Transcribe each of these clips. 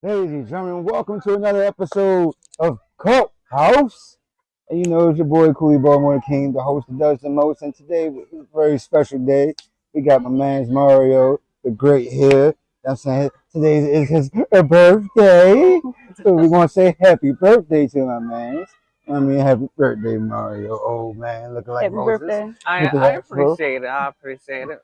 Ladies and gentlemen, welcome to another episode of Cult House. And you know, it's your boy King, the host that does the most. And today is a very special day. We got my man's Mario, the great here. I'm saying today is his birthday. So we're going to say happy birthday to my man. I mean, happy birthday, Mario. Old man, looking like Happy Moses. birthday. I appreciate it. I appreciate it.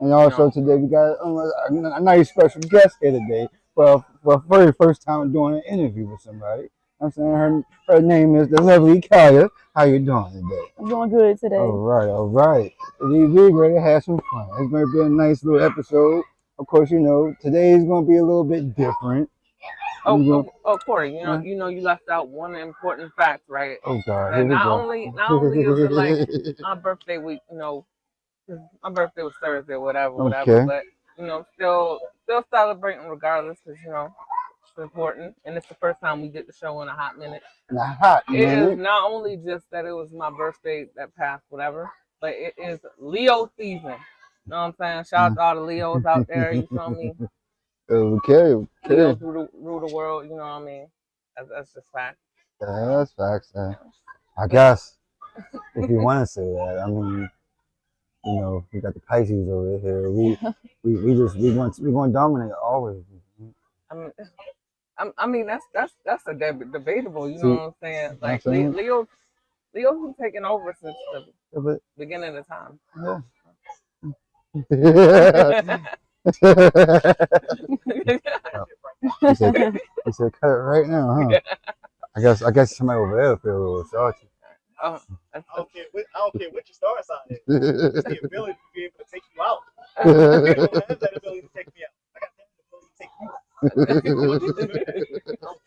And also today we got a nice special guest here today for the very first time doing an interview with somebody. I'm saying her name is the lovely Kaya. How you doing today? I'm doing good today. All right, all right. We're ready to have some fun. It's going to be a nice little episode. Of course, you know today is going to be a little bit different. Corey, you left out one important fact, right? Oh God, and not only is it like my birthday week, my birthday was Thursday, whatever, Okay. but still celebrating regardless, because it's important, and it's the first time we did the show in a hot minute. It is not only just that it was my birthday that passed, whatever, but it is Leo season. You know what I'm saying? Shout out to all the Leos out there. You feel me? Okay. Leos rule the world. You know what I mean? That's just fact. Yeah, that's facts. I guess if you want to say that, I mean. You know, we got the Pisces over here. We want to dominate always. I mean that's debatable. You know what I'm saying? Like Leo's been taking over since the beginning of time. Yeah. he said, cut it right now, huh? I guess somebody over there feel a little salty. I don't care what your star sign is. It's the ability to be able to take you out. I don't have that ability to take me out. I got that ability to take you out.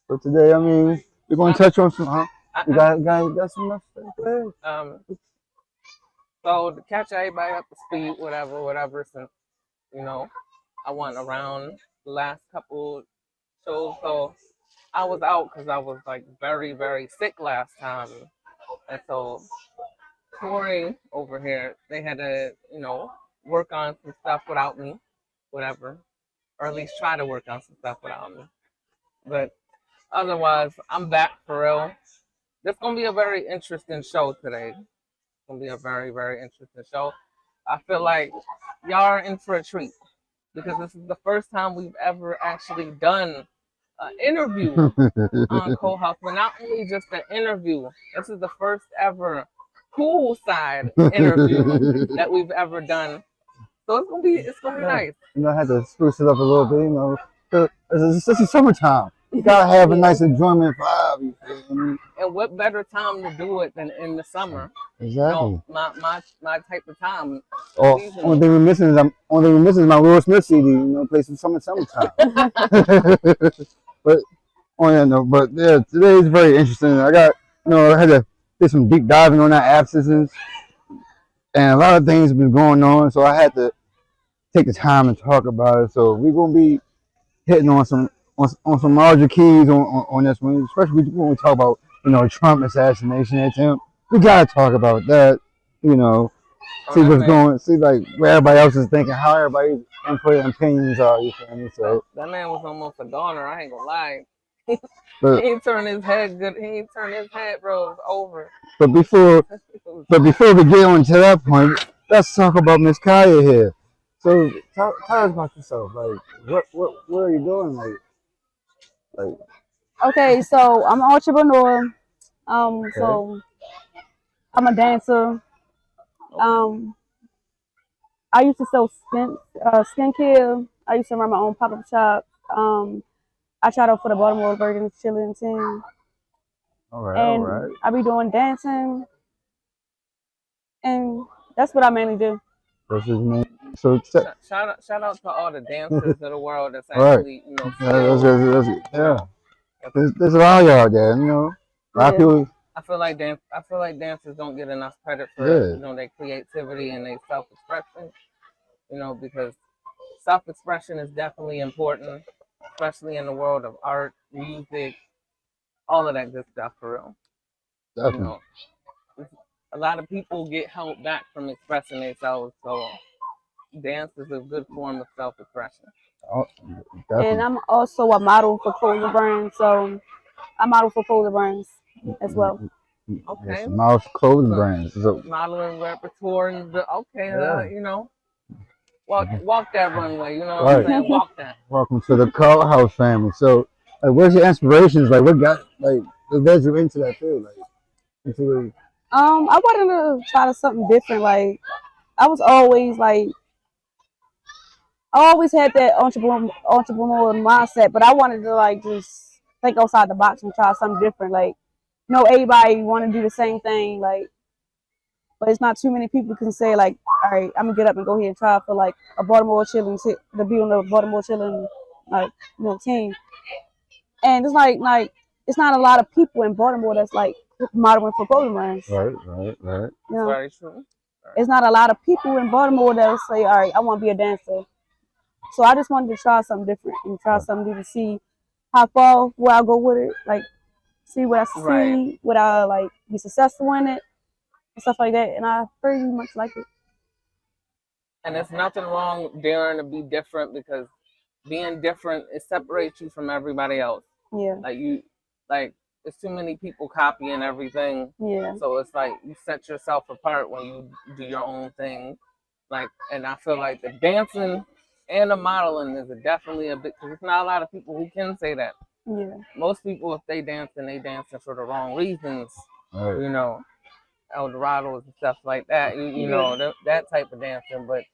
So today, I mean, we're going to touch on some. You got some enough stuff. So to catch everybody up to speed, whatever. Since I went around the last couple shows, so I was out because I was like very, very sick last time. And so Corey over here, they had to, work on some stuff without me, whatever. Or at least try to work on some stuff without me. But otherwise, I'm back for real. This is going to be a very interesting show today. It's going to be a very, very interesting show. I feel like y'all are in for a treat because this is the first time we've ever actually done interview on Culthouse, but not only just an interview. This is the first ever poolside interview that we've ever done. So it's gonna be nice. You know, I had to spruce it up a little bit. You know, this is summertime. You gotta have a nice enjoyment vibe. And what better time to do it than in the summer? Exactly. My type of time. Only thing we're missing is my Will Smith CD. You know, play some summertime. But today is very interesting. I had to do some deep diving on that abscesses, and a lot of things have been going on. So I had to take the time and talk about it. So we're gonna be hitting on some larger keys on this one, especially when we talk about Trump assassination attempt. We gotta talk about that. See what's going. See like where everybody else is thinking, how everybody's input and opinions are. You feel me? So that man was almost a goner. I ain't gonna lie. He ain't turn his head good. He ain't turn his head, bro. It's over. But before we get on to that point, let's talk about Miss Kaya here. So tell us about yourself. Like, what are you doing? Like. Okay, so I'm an entrepreneur. Okay. So I'm a dancer. I used to sell skincare. I used to run my own pop-up shop. I tried out for the Baltimore Ravens cheerleading team. All right. I be doing dancing, and that's what I mainly do. That's his name. So Shout out to all the dancers of the world that's right. actually, you know, Yeah, skilled. You yeah. know, There's a lot of y'all out there, you know. A lot of Yeah. people. I feel like dancers don't get enough credit for Yeah. you know their creativity and their self expression. You know, because self expression is definitely important, especially in the world of art, music, all of that good stuff for real. You Definitely. know, a lot of people get held back from expressing themselves, so dance is a good form of self expression. Oh, And definitely. I'm also a model for clothing brands, so I model for clothing brands as well. Okay, Yes, mouse clothing so brands. So modeling repertoire is the okay. yeah. You know, walk that runway. You know what I'm Right. saying? Walk that. Welcome to the Culthouse family. So, like, where's your inspirations? Like, what led you into that field? Like, into I wanted to try to something different. Like I was always like I always had that entrepreneur mindset, but I wanted to like just think outside the box and try something different. Like, you know, everybody want to do the same thing. Like, but it's not too many people can say like, all right, I'm gonna get up and go here and try for like a Baltimore chilling to be on the Baltimore chilling like team. And it's like it's not a lot of people in Baltimore that's like modeling for clothing brands. right. You It's know, very true. it's not a lot of people in Baltimore that'll say, all right, I want to be a dancer. So I just wanted to try something different and try something new to see how far where I go with it. Like see what I Right. see, what I like be successful in it and stuff like that. And I pretty much like it. And there's nothing wrong daring to be different because being different it separates you from everybody else. Yeah, Like you, like there's too many people copying everything. yeah, So it's like you set yourself apart when you do your own thing. Like, and I feel like the dancing and the modeling is definitely a bit because there's not a lot of people who can say that. yeah, Most people, if they dancing for the wrong reasons. right. You know, Eldorados and stuff like that. You yeah, know that type of dancing, but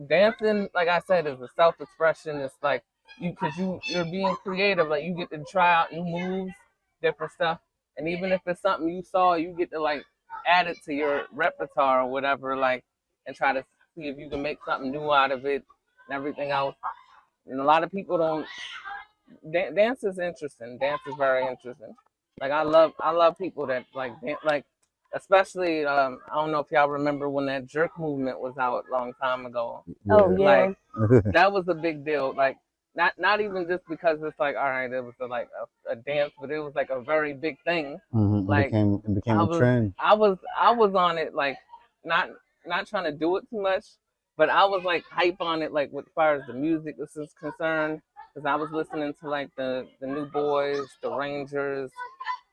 dancing, like I said, is a self-expression. It's like you're being creative. Like you get to try out new moves, different stuff, and even if it's something you saw, you get to like add it to your repertoire or whatever, like, and try to see if you can make something new out of it and everything else. And a lot of people don't. Dance is interesting. Dance is very interesting. Like I love people that like like, especially I don't know if y'all remember when that jerk movement was out a long time ago. oh Yeah. yeah, Like that was a big deal. Like not even just because it's like all right, it was a dance, but it was like a very big thing. Like It became a trend. I was on it like not not trying to do it too much, but I was like hype on it like as far as the music is concerned, because I was listening to like the New Boys, the Rangers,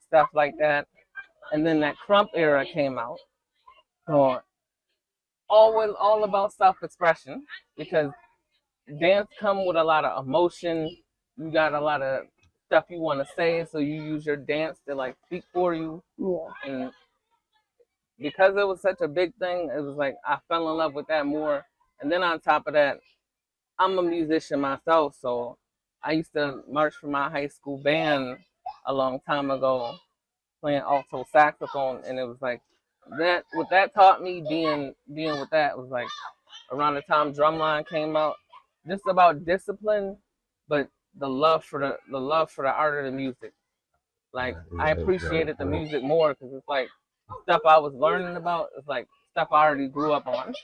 stuff like that, and then that Crump era came out. So all about self expression because dance come with a lot of emotion. You got a lot of stuff you want to say, so you use your dance to like speak for you. yeah, And because it was such a big thing, it was like I fell in love with that more. And then on top of that, I'm a musician myself, so I used to march for my high school band a long time ago, playing alto saxophone, and it was like that. What that taught me, being with that, was like around the time Drumline came out, just about discipline, but the love for the art of the music. Like I appreciated the music more because it's like stuff I was learning about. It's like stuff I already grew up on,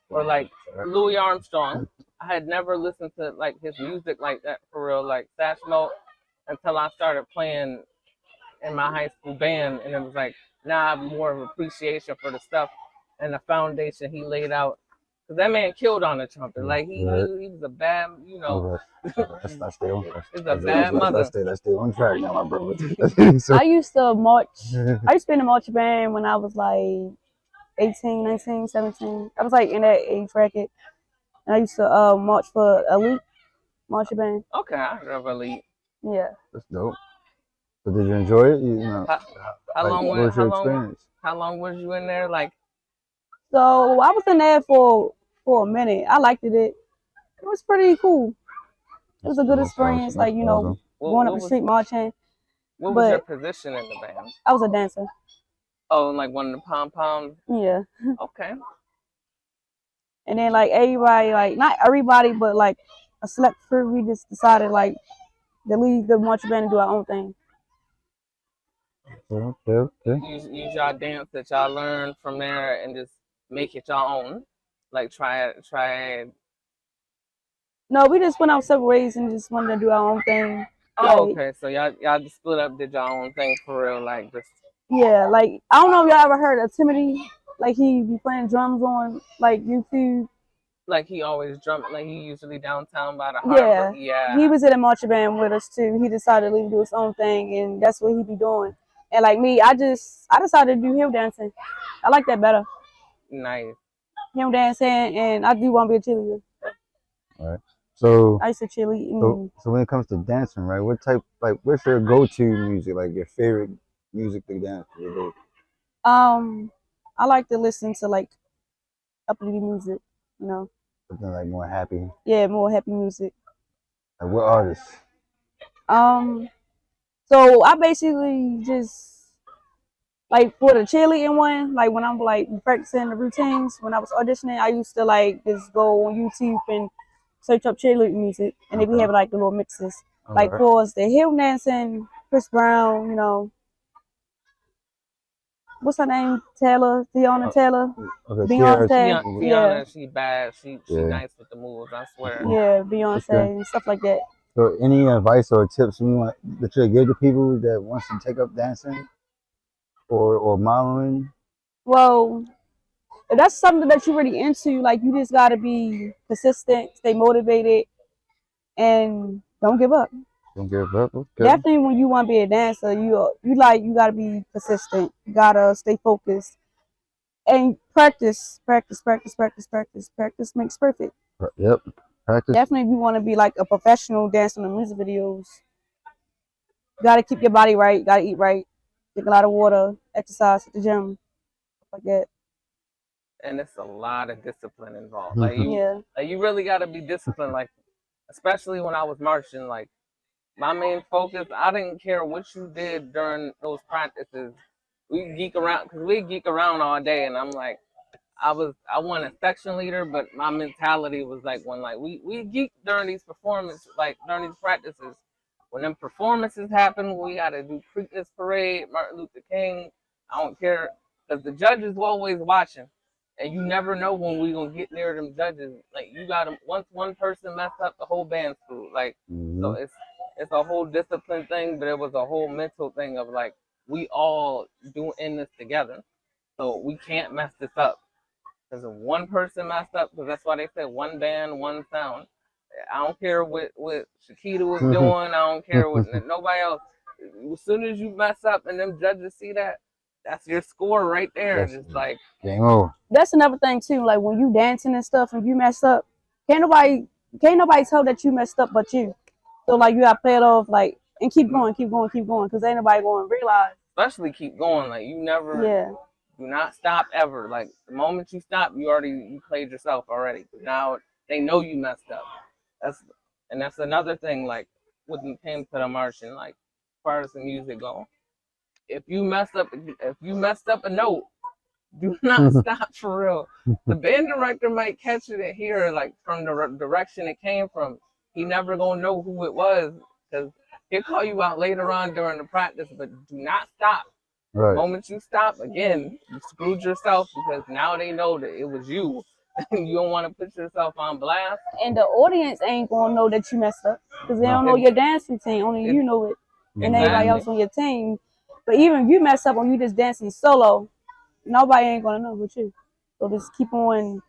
or like Louis Armstrong. I had never listened to like his music like that for real, like Satchmo, until I started playing in my high school band, and it was like now I have more of appreciation for the stuff and the foundation he laid out. Cause that man killed on the trumpet. Like Right. he was a bad, you know, All right. Let's stay on. he's a bad mother. Let's stay on track now, my brother. So, I used to march. I used to be in the marching band when I was like 18, 19, 17. I was like in that age bracket. And I used to march for Elite marching band. Okay, I heard of Elite. Yeah. that's dope. So did you enjoy it? You know, How like, long what was was your experience? how long was you in there? Like So I was in there for a minute. I liked it. It was pretty cool. It was a good experience, like, you know, going up what the street marching. what was your But position in the band? I was a dancer. Oh, like one of the pom poms. Yeah. Okay. And then like everybody, like not everybody, but like a select few, we just decided like to leave the marching band and do our own thing. Okay. Use y'all dance that y'all learned from there and just make it y'all own. Like try it. No, we just went out several ways and just wanted to do our own thing. Oh, Like, okay. So y'all just split up, did y'all own thing for real, like just. yeah, like I don't know if y'all ever heard of Timothy. Like he be playing drums on like YouTube. Like he always like he usually downtown by the harbor. Yeah. He was in a marching band with us too. He decided to leave and do his own thing, and that's what he be doing. And like me, I decided to do hill dancing. I like that better. Nice. Hill dancing, and I do want to be a cheerleader. All right. So I used to cheerlead. so when it comes to dancing, right? What's your go-to music? Like your favorite music to dance to? I like to listen to like upbeat music. You know. Something like more happy. Yeah, more happy music. Like what artists? So I basically just like for the cheerleading one, like when I'm like practicing the routines, when I was auditioning, I used to like just go on YouTube and search up cheerleading music, and they be having like the little mixes. Like for us, the hill dancing, Chris Brown, you know, what's her name? Tiana Taylor. Okay, Beyonce. Tiana, she bad. She nice with the moves, I swear. Yeah, Beyonce and stuff like that. So any advice or tips that you give to people that wants to take up dancing or modeling? Well, if that's something that you're really into, like you just gotta be consistent, stay motivated, and don't give up. Don't give up. Okay. Definitely, when you want to be a dancer, you gotta be consistent. You gotta stay focused and practice. Practice makes perfect. Yep. Practice. Definitely, if you want to be like a professional dancer in the music videos, you gotta keep your body right. You gotta eat right, drink a lot of water, exercise at the gym, stuff like that. And it's a lot of discipline involved. Mm-hmm. Like you really gotta be disciplined. Like especially when I was marching, like my main focus, I didn't care what you did during those practices. We geek around all day, and I'm like, I wasn't a section leader, but my mentality was like when like we geek during these performances, like during these practices. When them performances happen, we gotta do Preakness Parade, Martin Luther King. I don't care, because the judges were always watching, and you never know when we gonna get near them judges. Like you gotta, once one person messed up, the whole band's screwed. Like so it's a whole discipline thing, but it was a whole mental thing of like we all doing this together, so we can't mess this up. Because if one person messed up, because that's why they said one band, one sound. I don't care what Shakita was doing. I don't care what nobody else. As soon as you mess up and them judges see that, that's your score right there. Just like game over. That's another thing too. Like when you dancing and stuff, and you mess up, can't nobody tell that you messed up but you. So like you gotta play it off like and keep going, because ain't nobody going to realize. Especially keep going. Like you never. Do not stop ever. Like the moment you stop, you played yourself already. Now they know you messed up. That's another thing. Like when it came to the marching, like as far as the music go, if you messed up a note, do not stop for real. The band director might catch it and hear like from the direction it came from. He never gonna know who it was because he'll call you out later on during the practice. But do not stop. Right. The moment you stop, again, you screwed yourself because now they know that it was you. You don't want to put yourself on blast. And the audience ain't going to know that you messed up because they don't know your dance routine. Only you know it and everybody else on your team. But even if you mess up when you just dancing solo, nobody ain't going to know but you. So just keep on.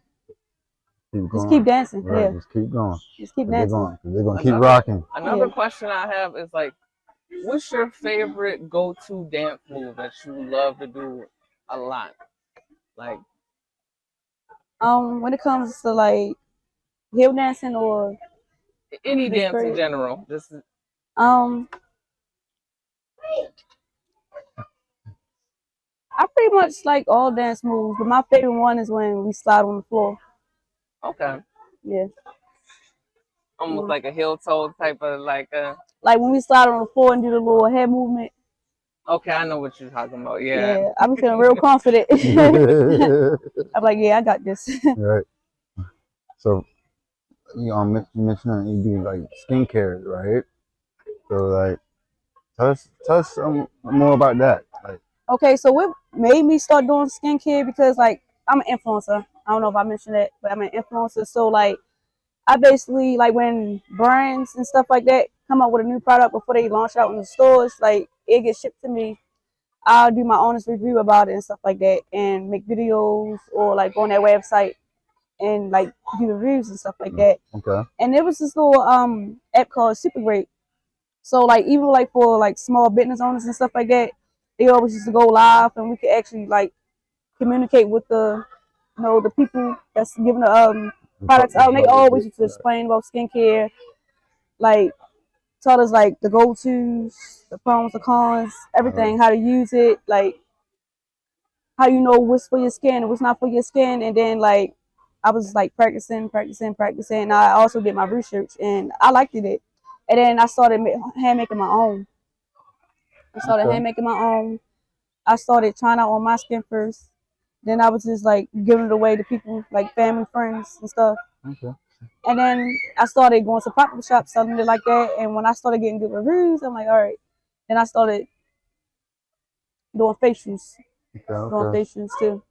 Just keep dancing. Right. Yeah. Just keep going. Just keep dancing. They're going to keep rocking. Another question I have is like, what's your favorite go-to dance move that you love to do a lot? Like, when it comes to like hill dancing or any dance in general, I pretty much like all dance moves, but my favorite one is when we slide on the floor. Okay. Yeah. Almost like a heel toe type of like when we slide on the floor and do the little head movement. Okay, I know what you're talking about. Yeah. I'm feeling real confident. I'm like, yeah, I got this. Right. So you mentioned that you do like skincare, right? So like tell us more about that. Like Okay, so what made me start doing skincare because like I'm an influencer. I don't know if I mentioned that, but I'm an influencer. So like I basically like when brands and stuff like that come up with a new product before they launch out in the stores, like it gets shipped to me. I'll do my honest review about it and stuff like that, and make videos or like go on their website and like do reviews and stuff like that. okay, And there was this little app called Super Great. So like even like for like small business owners and stuff like that, they always used to go live and we could actually like communicate with the the people that's giving the products out. And they always used to explain about skincare, like taught us like the go tos, the pros, the cons, everything, how to use it, like how you know what's for your skin and what's not for your skin. And then like I was like practicing. And I also did my research and I liked it. And then I started hand making my own. I started okay, hand making my own. I started trying out on my skin first. Then I was just like giving it away to people, like family, friends, and stuff. okay, And then I started going to pop-up shops, selling it like that. And when I started getting good reviews, I'm like, all right. Then I started doing facials, okay, doing okay. facials too.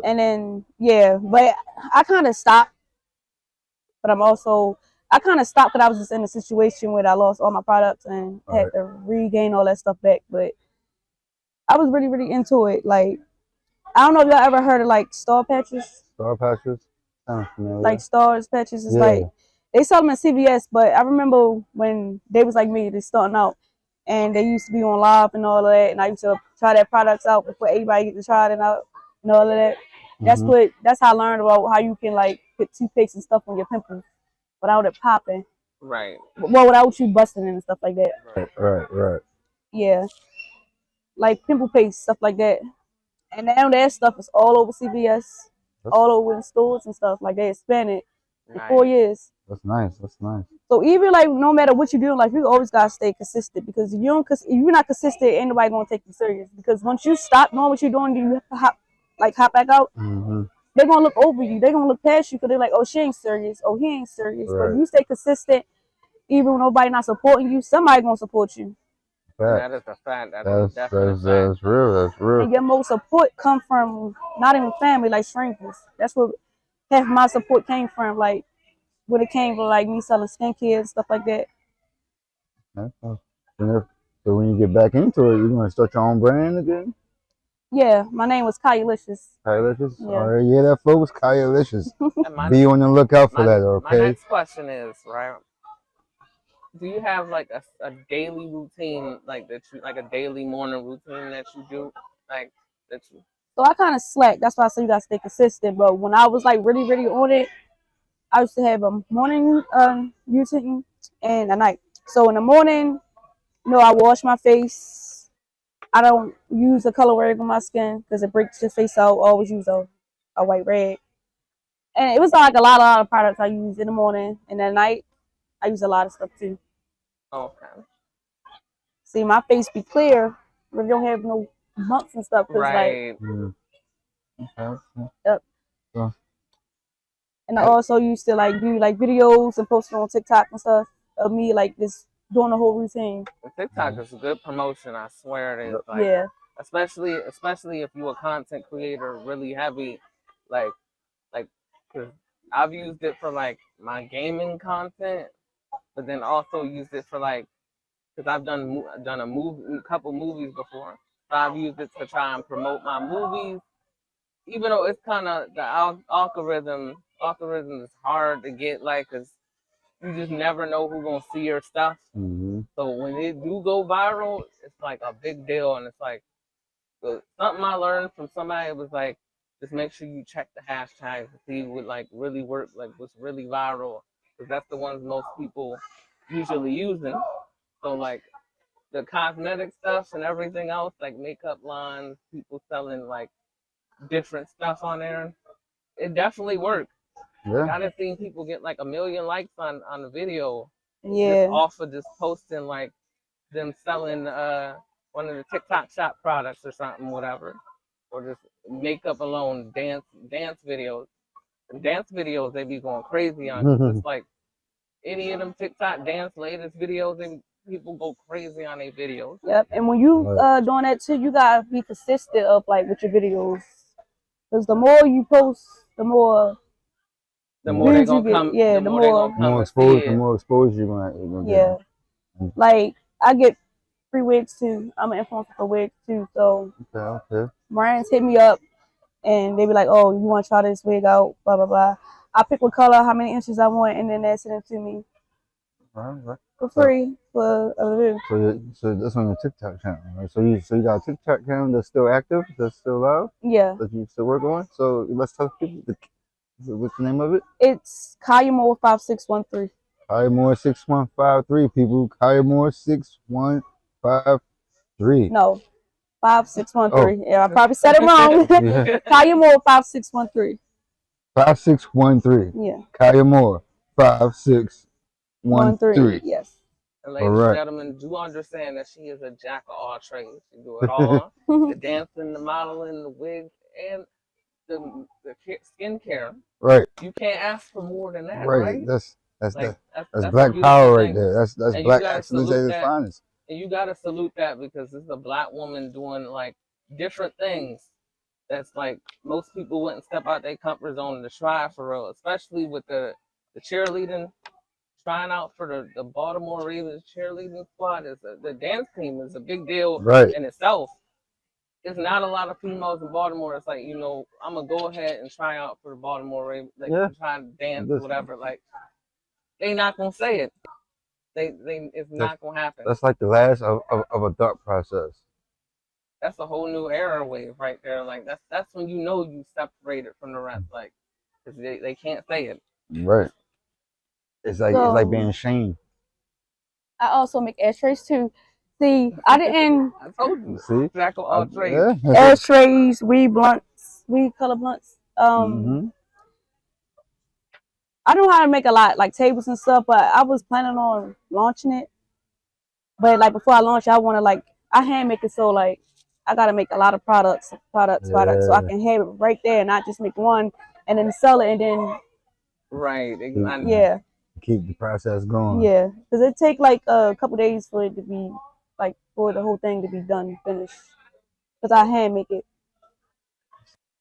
And then yeah, but I kind of stopped. But I kind of stopped because I was just in a situation where I lost all my products and All had right. to regain all that stuff back. But I was really, really into it. Like I don't know if y'all ever heard of like star patches, Star patches sounds like familiar. stars patches. It's Yeah. like they sell them at CVS, but I remember when they was like me, they starting out, and they used to be on live and all of that, and I used to try their products out before everybody get to try it out and all of that. Mm-hmm. That's how I learned about how you can like put toothpaste and stuff on your pimples without it popping. Right. Well, without you busting it and stuff like that. Right, right, right. Yeah, like pimple paste, stuff like that. And now that stuff is all over CVS, That's all over in stores and stuff. Like they expand it in Nice. 4 years. that's nice. That's nice. So even like no matter what you do in life, you always gotta stay consistent because if if you're not consistent, ain't nobody gonna take you serious. Because once you stop doing what you're doing, you hop back out. Mm-hmm. They're gonna look over you. They're gonna look past you because they're like, oh, she ain't serious. Oh, he ain't serious. But if Right. you stay consistent, even when nobody not supporting you, somebody gonna support you. And Fact. that is a fact. That is a definite fact. That's real. That's real. And your most support come from not even family, like strangers. That's where half my support came from. Like when it came from like me selling skincare and stuff like that. So so when you get back into it, you're gonna start your own brand again. Yeah, my name was Kyalicious. Kyalicious. Yeah. All right, yeah, that folks. Kyalicious. And my Be on the lookout for my that. my Okay. next question is, right? Do you have like a daily routine, like that you like a daily morning routine that you do, like that you? So I kind of slack. That's why I say you gotta stay consistent. But when I was like really, really on it, I used to have a morning routine and a night. So in the morning, I wash my face. I don't use a color rag on my skin because it breaks your face out. I always use a white rag. And it was like a lot of products I use in the morning and at night. I use a lot of stuff too. Okay. See, my face be clear if you don't have no bumps and stuff. Cause like, Right. Mm. Okay. yep. So, And I also used to like do like videos and post it on TikTok and stuff of me like just doing the whole routine. TikTok is a good promotion. I swear it is. Like, Yeah. especially if you're a content creator, really heavy, like, cause I've used it for like my gaming content, but then also used it for like, cause I've done a couple movies before. So I've used it to try and promote my movies, even though it's kind of the algorithm is hard to get, like, cause you just never know who's gonna see your stuff. mm-hmm. So when it do go viral, it's like a big deal, and it's like something I learned from somebody was like, just make sure you check the hashtags to see what like really work, like what's really viral, because that's the ones most people usually using. So like the cosmetic stuff and everything else, like makeup lines, people selling like different stuff on there, it definitely worked. Like Yeah. I done seen people get like 1 million likes on the video just Yeah. off of just posting like them selling one of the TikTok shop products or something, whatever, or just makeup alone, dance videos. dance videos, they be going crazy on. 'Cause it's like any of them TikTok dance latest videos, people go crazy on their videos. Yep. And when you doing that too, you gotta be consistent of like with your videos, because the more you post, the more The more they views you gonna get. come, Yeah, the more they gonna come and see the it. more exposure you're gonna get. Yeah. Like I get free wigs too. I'm an influencer for wigs too. So Okay. brands hit me up and they be like, "Oh, you want to try this wig out?" Blah blah blah. I pick what color, how many inches I want, and then they send it to me Right. for free for a review. So that's on your TikTok channel, right? So you got a TikTok channel that's still active, that's still live, Yeah. that you still work on. So let's tell people what's the name of it? It's Kaya Moore 5613. Kaya Moore 6153 people. Kaya Moore 6153. No, 5613. Oh. Yeah, I probably said it wrong. Yeah. Kaya Moore 5613. 5613. Yeah. Kaya Moore 5613. Yes. And ladies and gentlemen, do understand that she is a jack of all trades. She do it all: the dancing, the modeling, the wigs, and the skincare. Right. You can't ask for more than that, right? That's That's black power right there. That's and black excellence at its finest. And you gotta salute that, because this is a black woman doing like different things that's like most people wouldn't step out their comfort zone to try for real, especially with the cheerleading. Trying out for the Baltimore Ravens cheerleading squad, the dance team is a big deal in itself. There's not a lot of females in Baltimore. It's like, I'm gonna go ahead and try out for the Baltimore Ravens, try to dance, whatever. Like, they not gonna say it. It's not gonna happen. That's like the last of a thought process. That's a whole new era wave right there. Like that's when you separated from the rest. Like, cause they can't say it. Right. It's like being ashamed. I also make ashtrays too. See, I didn't. I told you. See, jack of all trades. Ashtrays, weed blunts, weed color blunts. I know how to make a lot, like tables and stuff, but I was planning on launching it. But like before I launch, I hand make it, so like I gotta make a lot of products, so I can have it right there and not just make one and then sell it and then. Right. Exactly. Yeah. Keep the process going. Yeah, because it take like a couple days for it to be like for the whole thing to be done, finished. Because I hand make it.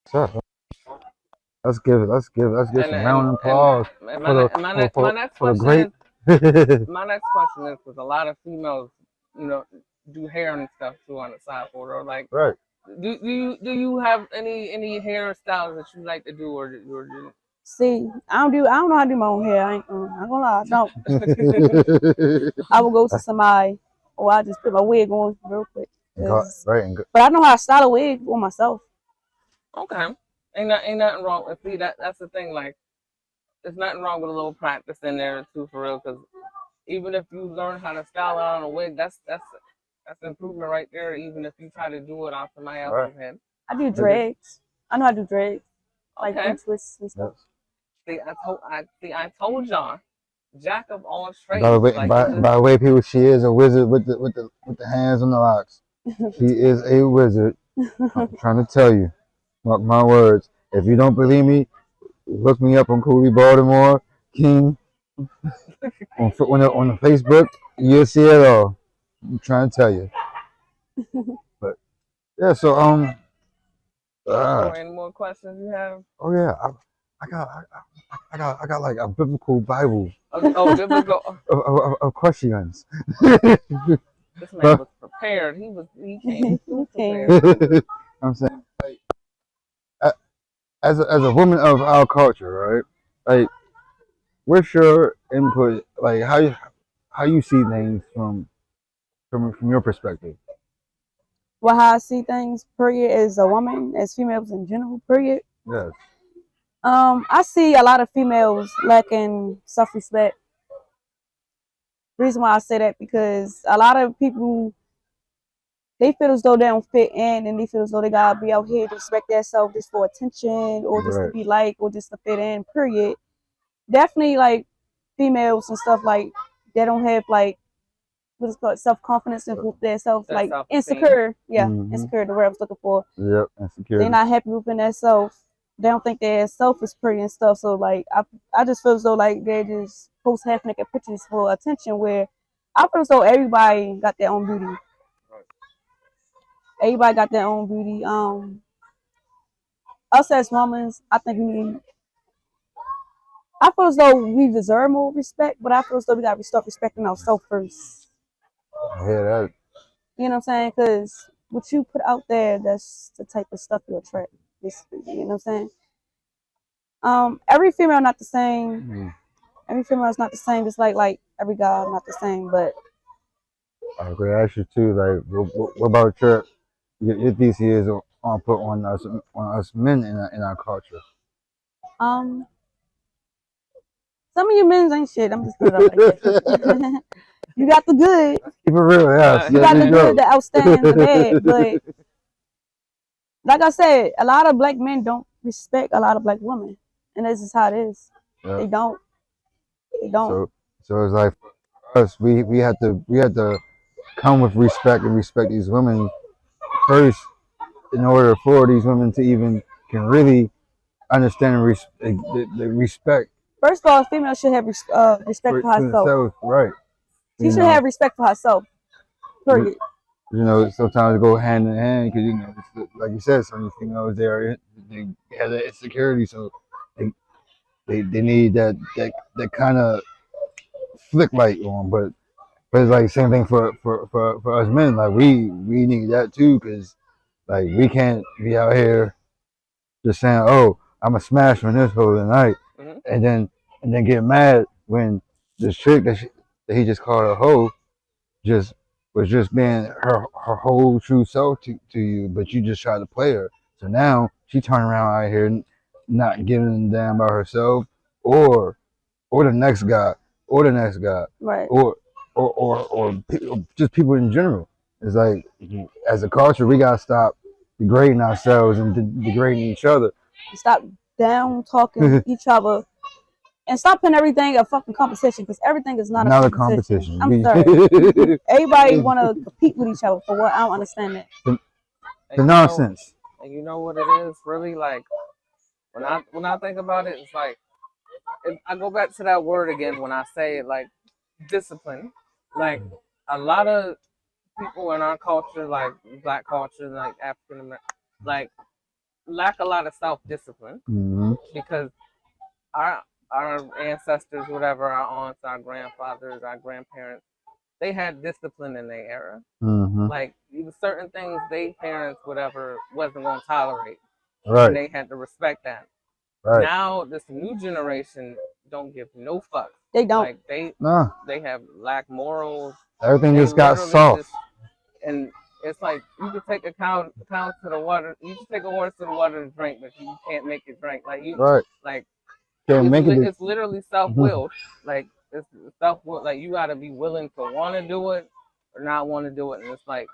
So, let's give some round of applause my next for the question great. My next question is, because a lot of females, do hair and stuff too on the side for it, or like, right. Do you have any hairstyles that you like to do, or See, I don't know how to do my own hair. I ain't gonna lie, I don't. I will go to somebody, or I just put my wig on real quick. Right. But I know how to style a wig for myself. Okay, ain't nothing wrong with. See, that's the thing. Like, there's nothing wrong with a little practice in there too, for real. Because even if you learn how to style it on a wig, that's improvement right there. Even if you try to do it on somebody else's head. I do dreads. I know how to do dreads, like twists and stuff. See, I told y'all, jack of all trades. By the way, people, she is a wizard with the hands on the locks. She is a wizard. I'm trying to tell you, mark my words. If you don't believe me, look me up on coliebaltimoreking on the Facebook. You'll see it all. I'm trying to tell you. But yeah, so any more questions you have? Oh yeah, I got like a biblical Bible. Biblical of questions. This man was prepared. He came prepared. I'm saying, like, as a woman of our culture, right? Like, what's your input? Like, how you see things from your perspective? Well, how I see things, period, as a woman, as females in general, period. Yes. I see a lot of females lacking self-respect. Reason why I say that, because a lot of people, they feel as though they don't fit in, and they feel as though they gotta be out here to respect themselves just for attention, or just to be liked, or just to fit in, period. Definitely, like, females and stuff, like, they don't have, like, what's called self-confidence and themselves, like, insecure. Yeah, insecure, the word I was looking for. Yep, insecure. They're not happy within themselves. they don't think their self is pretty and stuff. So like I just feel as though like they just post half naked pictures for attention. Where I feel as though everybody got their own beauty. Everybody got their own beauty. Us as women, I think we need. I feel as though we deserve more respect, but I feel as though we gotta start respecting ourselves first. Yeah, that. You know what I'm saying? Because what you put out there, that's the type of stuff you attract. Basically, you know what I'm saying? Every female not the same. Mm. Every female is not the same. Just like every guy not the same. But I could ask you too. Like, what about your thesis on put on us men in our culture? some of you men ain't shit. I'm just put it out like that. You got the good. Keep it real, yes. You got the good, the outstanding, the bad. But like I said, a lot of black men don't respect a lot of black women, and this is how it is. Yep. They don't. They don't. So it's like for us, we had to come with respect and respect these women first in order for these women to even can really understand the respect. First of all, a female should have respect for herself. Themselves, right? She should have respect for herself. Period. You know, sometimes it go hand in hand because like you said, some females they have that insecurity, so they need that kind of flick light on. But it's like same thing for us men. Like we need that too, because like we can't be out here just saying, "Oh, I'm a smash on this whole tonight," and then get mad when this chick that he just called a hoe was just being her whole true self to you, but you just tried to play her. So now she turn around out here not giving a damn about herself or the next guy Right. or just people in general. It's like as a culture we gotta stop degrading ourselves and degrading each other. Stop down talking each other. And stop putting everything a fucking competition, because everything is not a competition. I'm sorry. Everybody want to compete with each other for what? I don't understand that. The nonsense. And you know what it is? Really, like, when I think about it, it's like, I go back to that word again when I say it, like, discipline. Like, a lot of people in our culture, like black culture, like African American, like, lack a lot of self-discipline. Mm-hmm. Because our ancestors, whatever, our aunts, our grandfathers, our grandparents, they had discipline in their era. Mm-hmm. Like, even certain things they parents, whatever, wasn't going to tolerate. Right. And they had to respect that. Right. Now, this new generation don't give no fucks. They don't. Like, they have lack morals. Everything just got soft. And it's like, you can take a cow to the water. You can take a horse to the water to drink, but you can't make it drink. Like, it's literally self-willed. Like, it's self-willed. Like, you got to be willing to want to do it or not want to do it. And it's like,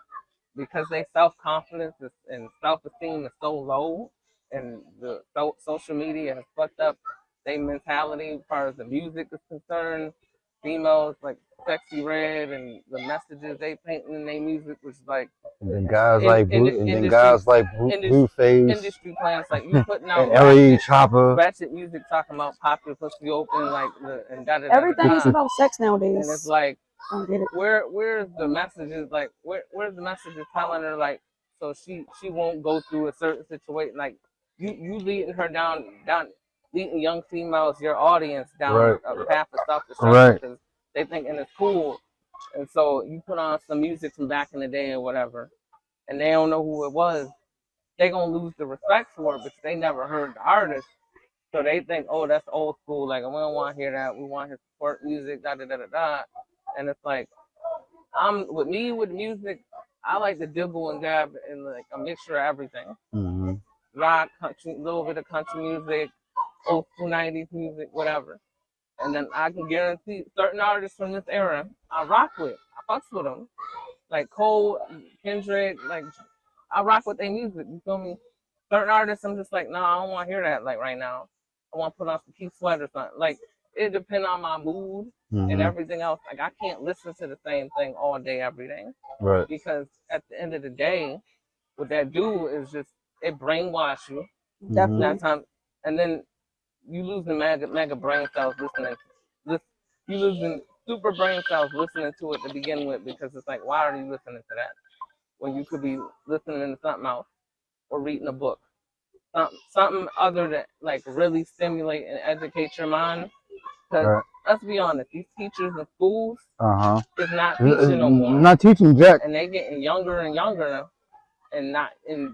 because they self-confidence and self-esteem is so low, and the social media has fucked up their mentality as far as the music is concerned. Females like Sexy Red and the messages they paint in their music was like. And then guys like Blueface. Industry plans like you putting out L.E. Chopper. Ratchet music talking about popping pussy open like everything is about sex nowadays. And it's like, where's the messages? Like where's the messages telling her like so she won't go through a certain situation? Like you leading her down leading young females, your audience, down a path of self-destruction because they thinking it's cool. And so you put on some music from back in the day or whatever, and they don't know who it was. They gonna lose the respect for it because they never heard the artist. So they think, oh, that's old school. Like, we don't want to hear that. We want his support music, da da da da da. And it's like, with music, I like to dibble and dab in like a mixture of everything. Mm-hmm. Rock, country, a little bit of country music, old school 90s music, whatever. And then I can guarantee certain artists from this era I rock with. I fucks with them. Like Cole, Kendrick, like I rock with their music. You feel me? Certain artists I'm just like, no, I don't want to hear that like right now. I want to put on some Keith Sweat or something. Like it depends on my mood and everything else. Like I can't listen to the same thing all day, every day. Right. Because at the end of the day, what that do is just it brainwash you. Definitely. That time and then you losing mega brain cells listening. You losing super brain cells listening to it to begin with, because it's like, why are you listening to that when you could be listening to something else or reading a book, something other that like really stimulate and educate your mind. Because Right. let's be honest, these teachers in schools is not It's teaching no more, not teaching jack. and they getting younger and younger, and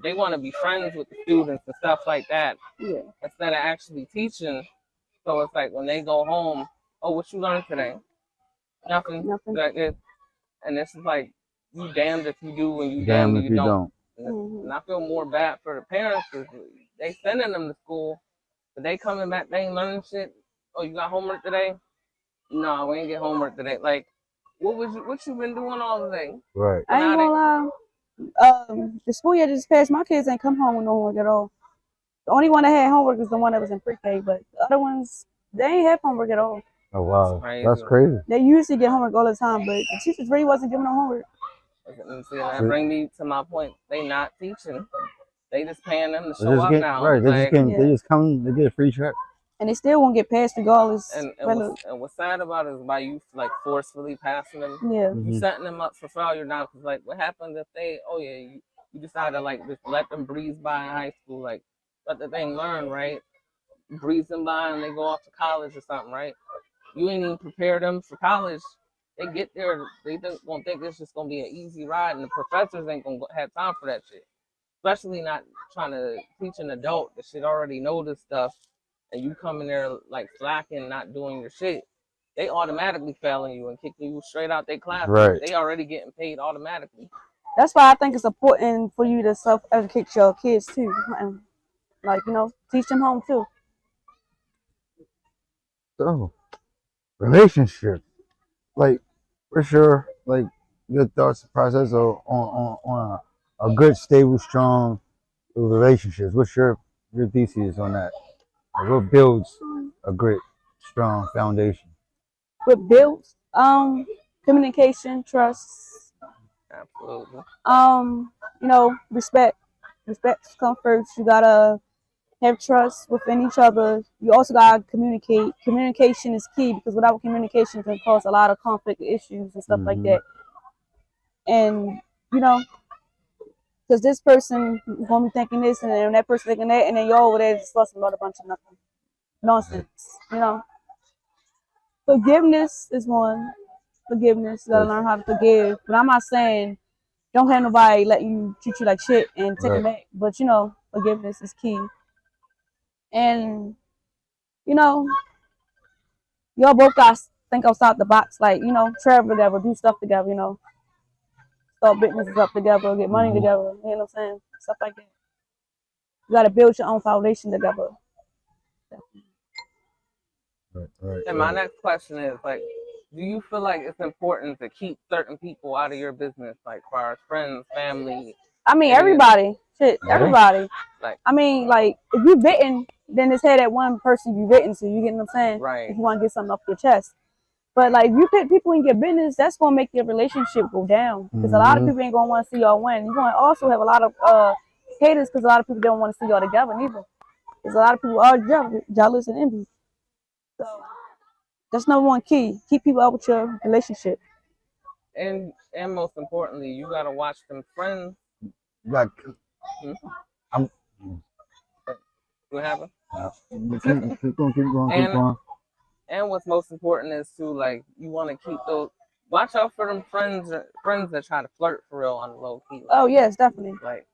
they want to be friends with the students and stuff like that, Yeah. instead of actually teaching. So it's like when they go home, oh, what you learned today? Nothing. Nothing. Like it, and it's like, you damned if you do and you Damn damned if you don't. And I feel more bad for the parents, because they sending them to school, but they coming back, they ain't learning shit. Oh, you got homework today? No, we ain't get homework today. Like, what you been doing all day? Right. I ain't gonna lie. The school year just passed, my kids ain't come home with no homework at all. The only one that had homework is the one that was in pre-K, but the other ones, they ain't have homework at all. Oh wow, Crazy. that's crazy. They usually get homework all the time, but the teachers really wasn't giving them homework. And see, that bring me to my point. They not teaching. They just paying them to show up now. Right. They like, just come. They get a free check. And they still won't get passed regardless. And what's sad about it is by you like forcefully passing them. Yeah. You setting them up for failure now. Because like, what happens if they? Oh yeah, you decide to like just let them breeze by in high school, like let the thing learn, right? Breeze them by and they go off to college or something, right? You ain't even prepare them for college. They get there, they won't think it's just gonna be an easy ride, and the professors ain't gonna have time for that shit. Especially not trying to teach an adult that should already know this stuff, and you come in there like slacking, not doing your shit. They automatically failing you and kicking you straight out their class. Right. They already getting paid automatically. That's why I think it's important for you to self-educate your kids too, and like teach them home too. So, relationships, like, for sure, like your thoughts process on a good, stable, strong relationships. What's your thesis on that? Like, what builds a great, strong foundation? What builds communication, trust, Absolutely. respect. Respect comes first. You gotta have trust within each other. You also gotta communicate. Communication is key, because without communication, it can cause a lot of conflict issues and stuff like that. And because this person gonna be thinking this, and then that person thinking that, and then you're over there discussing about a bunch of nothing, nonsense. Forgiveness is one. Forgiveness, you gotta learn how to forgive. But I'm not saying don't have nobody let you treat you like shit and take it back. But forgiveness is key. And y'all both gotta think outside the box. Like travel together, do stuff together. Start businesses up together, get money together. You know what I'm saying? Stuff like that. You gotta build your own foundation together. Right. And my next question is like, do you feel like it's important to keep certain people out of your business, like far as friends, family? I mean, everybody. Shit, everybody. Like, I mean, like, if you bitten, then it's had that one person you bitten to. You get what I'm saying? right. If you want to get something off your chest. But like, if you put people in your business, that's gonna make your relationship go down. Because a lot of people ain't gonna want to see y'all win. You're gonna also have a lot of haters, because a lot of people don't want to see y'all together neither. Because a lot of people are jealous and envy. So that's number one key. Keep people out with your relationship. And most importantly, you gotta watch them friends. Like, What happened? Keep going. And what's most important is to like, you want to keep those. Watch out for them friends that try to flirt for real on the low key. Like, Oh yes, definitely. Like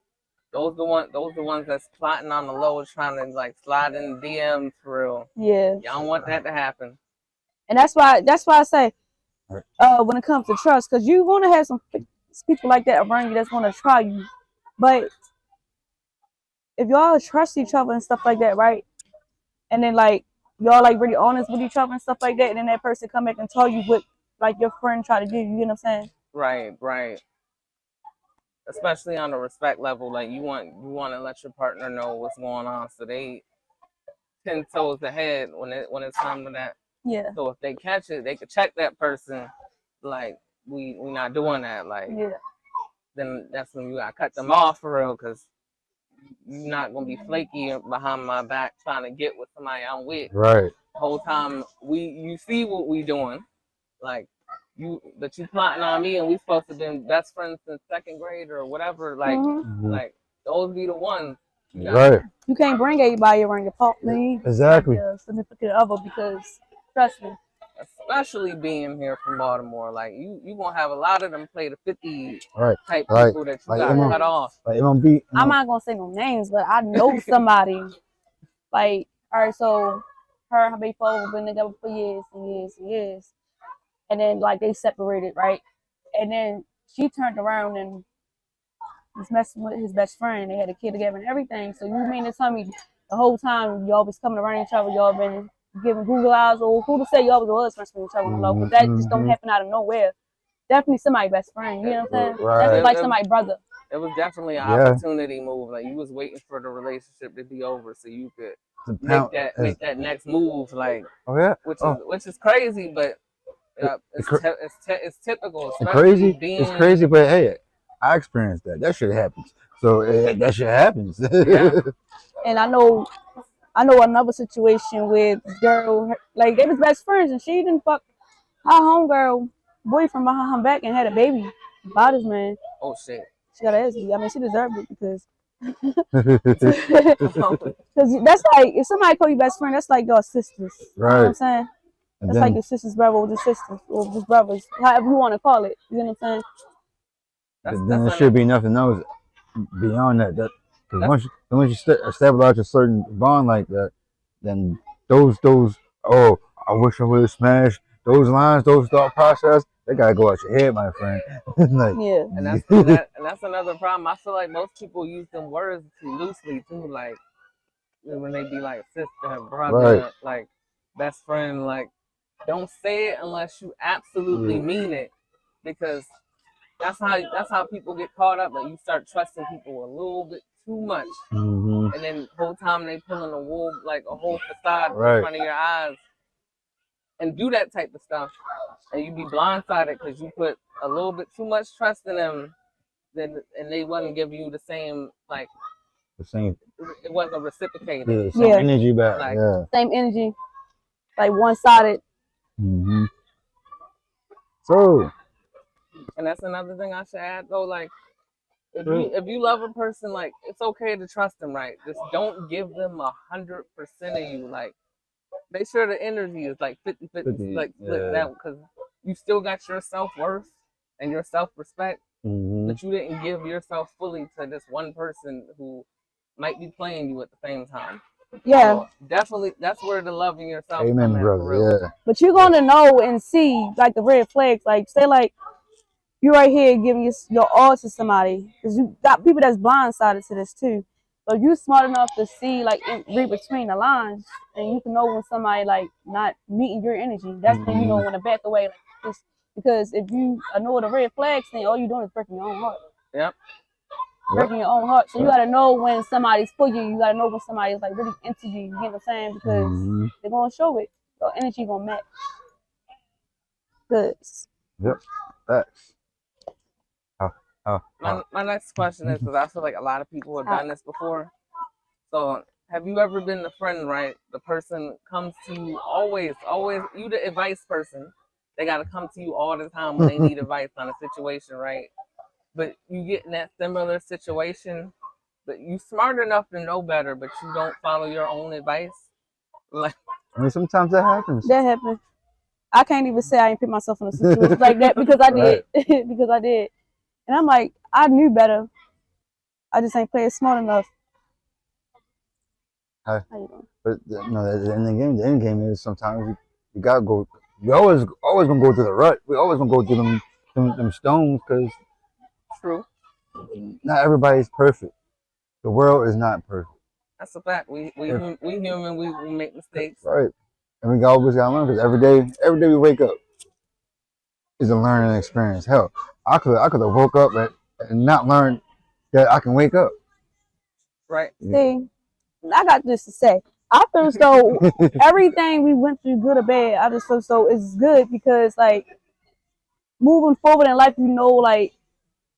those the ones that's plotting on the low, trying to like slide in the DMs for real. Yeah. Y'all don't want that to happen. And that's why I say, when it comes to trust, because you want to have some people like that around you that's going to try you, but if y'all trust each other and stuff like that, right? And then like y'all like really honest with each other and stuff like that, and then that person come back and tell you what like your friend tried to do. You know what I'm saying? Right. Especially on the respect level, like you want to let your partner know what's going on, so they 10 toes ahead when it's time to that. Yeah. So if they catch it, they could check that person. Like we not doing that. Like then that's when you gotta cut them off for real, because you're not gonna be flaky behind my back trying to get with somebody I'm with. Right. The whole time you see what we doing, like but you plotting on me, and we supposed to been best friends since second grade or whatever. Like Mm-hmm. like those be the ones. Right. You can't bring everybody around your partner. Exactly. Like significant other, because trust me. Especially being here from Baltimore, like you gonna have a lot of them play the 50 Right. type Like- people that you like gotta Emma- cut off. Like it don't be. I'm not gonna say no names, but I know somebody. Like, all right, so her and her baby father been together for years and years and years, and then like they separated, right? And then she turned around and was messing with his best friend. They had a kid together and everything. So you mean to tell me the whole time y'all was coming around each other, y'all been giving Google eyes, or who to say y'all was friends with each other? But that just don't happen out of nowhere. Definitely somebody's best friend. You know what I'm saying? Right. That's like somebody's brother. It was definitely an Yeah. opportunity move. Like you was waiting for the relationship to be over so you could make that next move. Like, Oh yeah. which is crazy, but it's typical. It's crazy. Being, It's crazy, but hey, I experienced that. That shit happens. So that shit happens. Yeah. And I know another situation with girl, like they was best friends, and she didn't fuck her homegirl boyfriend behind her back and had a baby by this man. Oh shit. She got an SB. I mean, she deserved it because Because that's like, if somebody call you best friend, that's like your sisters. Right. You know what I'm saying? And That's then, like your sister's brother or your sisters or just brothers, however you want to call it. You know what I'm saying? but then there should be nothing else beyond that. Because once you establish a certain bond like that, then those oh, I wish I would have smashed those lines, those thought process, they gotta go out your head, my friend. Like, Yeah. And that's another problem. I feel like most people use them words too loosely too. Like when they be like sister, brother, Right. like best friend, like don't say it unless you absolutely mean it, because that's how people get caught up. Like you start trusting people a little bit too much, and then the whole time they pulling a wool, like a whole facade in front of your eyes, and do that type of stuff, and you be blindsided because you put a little bit too much trust in them, and they wasn't giving you the same, like the same. It wasn't reciprocated. Yeah, same energy back. Like, same energy, like one-sided. So. And that's another thing I should add though. Like, if you love a person, like it's okay to trust them, right? Just don't give them 100% of you. Like, make sure the energy is like 50-50, like split that, because you still got your self-worth and your self-respect, but you didn't give yourself fully to this one person who might be playing you at the same time. Yeah. So definitely, that's where the loving yourself. Amen, brother. Yeah. But you're gonna know and see like the red flags. Like, say like you right here giving your all to somebody, because you got people that's blindsided to this too. But you smart enough to see, like, read between the lines, and you can know when somebody like not meeting your energy. That's when you know when to back away. Like this, because if you know the red flags, then all you're doing is breaking your own heart. Yep. Breaking your own heart. So you gotta know when somebody's for you. You gotta know when somebody's like really into you. You get what I'm saying? Because they're gonna show it. Your energy gonna match. Good. Yep. Facts. My next question is, because I feel like a lot of people have done this before. So, have you ever been the friend, right? The person comes to you always, you the advice person. They got to come to you all the time when they need advice on a situation, right? But you get in that similar situation, but you smart enough to know better, but you don't follow your own advice. Like, I mean, sometimes that happens. That happens. I can't even say I ain't put myself in a situation like that because I did. Because I did. And I'm like, I knew better. I just ain't playing smart enough. How you doing? But the end game is sometimes you gotta go. We always gonna go through the rut. We always gonna go through them stones, because true. Not everybody's perfect. The world is not perfect. That's a fact. We human. We make mistakes. Right. And we always gotta learn, because every day we wake up is a learning experience. Hell, I could have woke up and not learned that I can wake up. Right. See, I got this to say. I feel as though everything we went through, good or bad, I just feel so it's good, because like moving forward in life, you know, like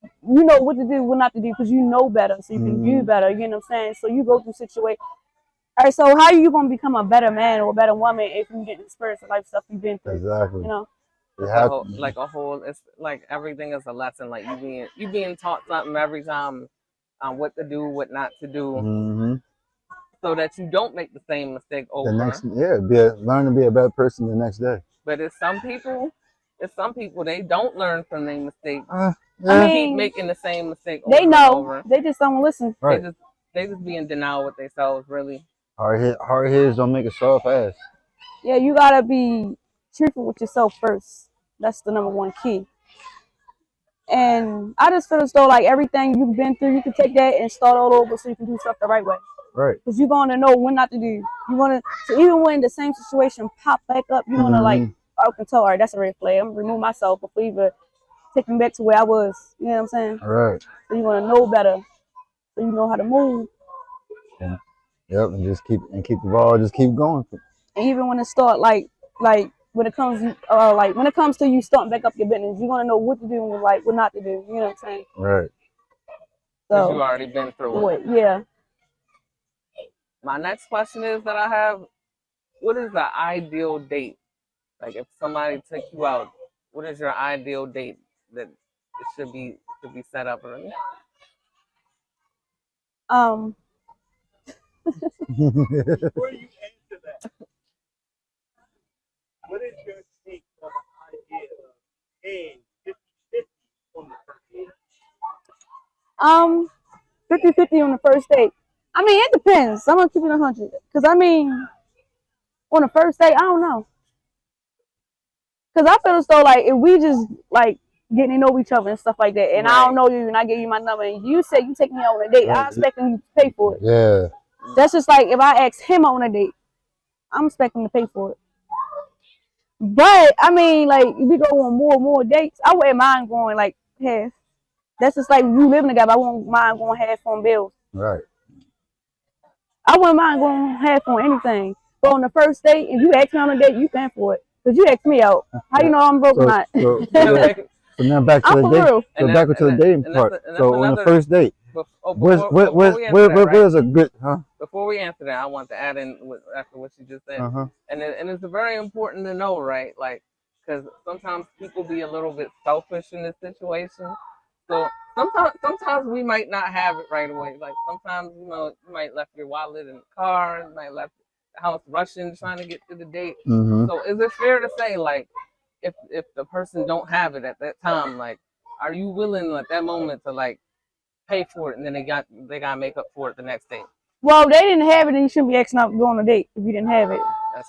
you know what to do, what not to do, because you know better, so you can do Mhm. better. You know what I'm saying? So you go through situations. All right, so how are you gonna become a better man or a better woman if you get the experience of life stuff you've been through? Exactly. You know? It It's a has. whole, like a whole. It's like everything is a lesson. Like you being taught something every time, what to do, what not to do, Mm-hmm. so that you don't make the same mistake The next, over. yeah, learn to be a better person the next day. But it's some people they don't learn from their mistakes. Yeah. I They keep mean, making the same mistake they over and know, over. they just don't listen. Right. They just be in denial with themselves, really. Hard heads don't make a soft ass. Yeah, you gotta be truthful with yourself first. That's the number one key. And I just feel as though like everything you've been through, you can take that and start all over so you can do stuff the right way. Right. Because you're gonna know when not to do. You wanna so even when the same situation pop back up, you wanna like I can tell, all right, that's a red flag. I'm gonna remove myself before even take me back to where I was. You know what I'm saying? All right. So you wanna know better, so you know how to move. And, yep, and just keep the ball, just keep going. And even when it start like when it comes when it comes to you starting back up your business, you're gonna know what to do and like what not to do. You know what I'm saying? Right. Because you So already been through it. yeah. My next question is that I have: what is the ideal date? Like if somebody took you out, what is your ideal date that it should be set up early? Before you answer that, what is your take on the idea of paying 50-50 on the first date? 50-50 on the first date. I mean, it depends. I'm gonna keep it 100. Cause I mean, on the first date, I don't know. Cause I feel as though like if we just like getting to know each other and stuff like that, and I don't know you, and I give you my number, and you say you take me out on a date, I expect you to pay for it. Yeah. That's just like if I ask him on a date, I'm expecting to pay for it. But I mean, like if we go on more and more dates, I wouldn't mind going like half. That's just like you living together. I wouldn't mind going half on bills. Right. I wouldn't mind going half on anything. But on the first date, if you ask me on a date, you paying for it. Because you asked me out. How you know I'm broke or not? So now back to I'm the for date. real. So back to the dating part. So on the first date, where's a good, huh? Before we answer that, I want to add in after what you just said, Uh-huh. and it's very important to know, right? Like, because sometimes people be a little bit selfish in this situation. So sometimes we might not have it right away. Like sometimes you might left your wallet in the car, you might left the house rushing trying to get to the date. Mm-hmm. So is it fair to say like if the person don't have it at that time, like are you willing at that moment to like pay for it and then they gotta make up for it the next day? Well, they didn't have it, and you shouldn't be asking out to go on a date if you didn't have it.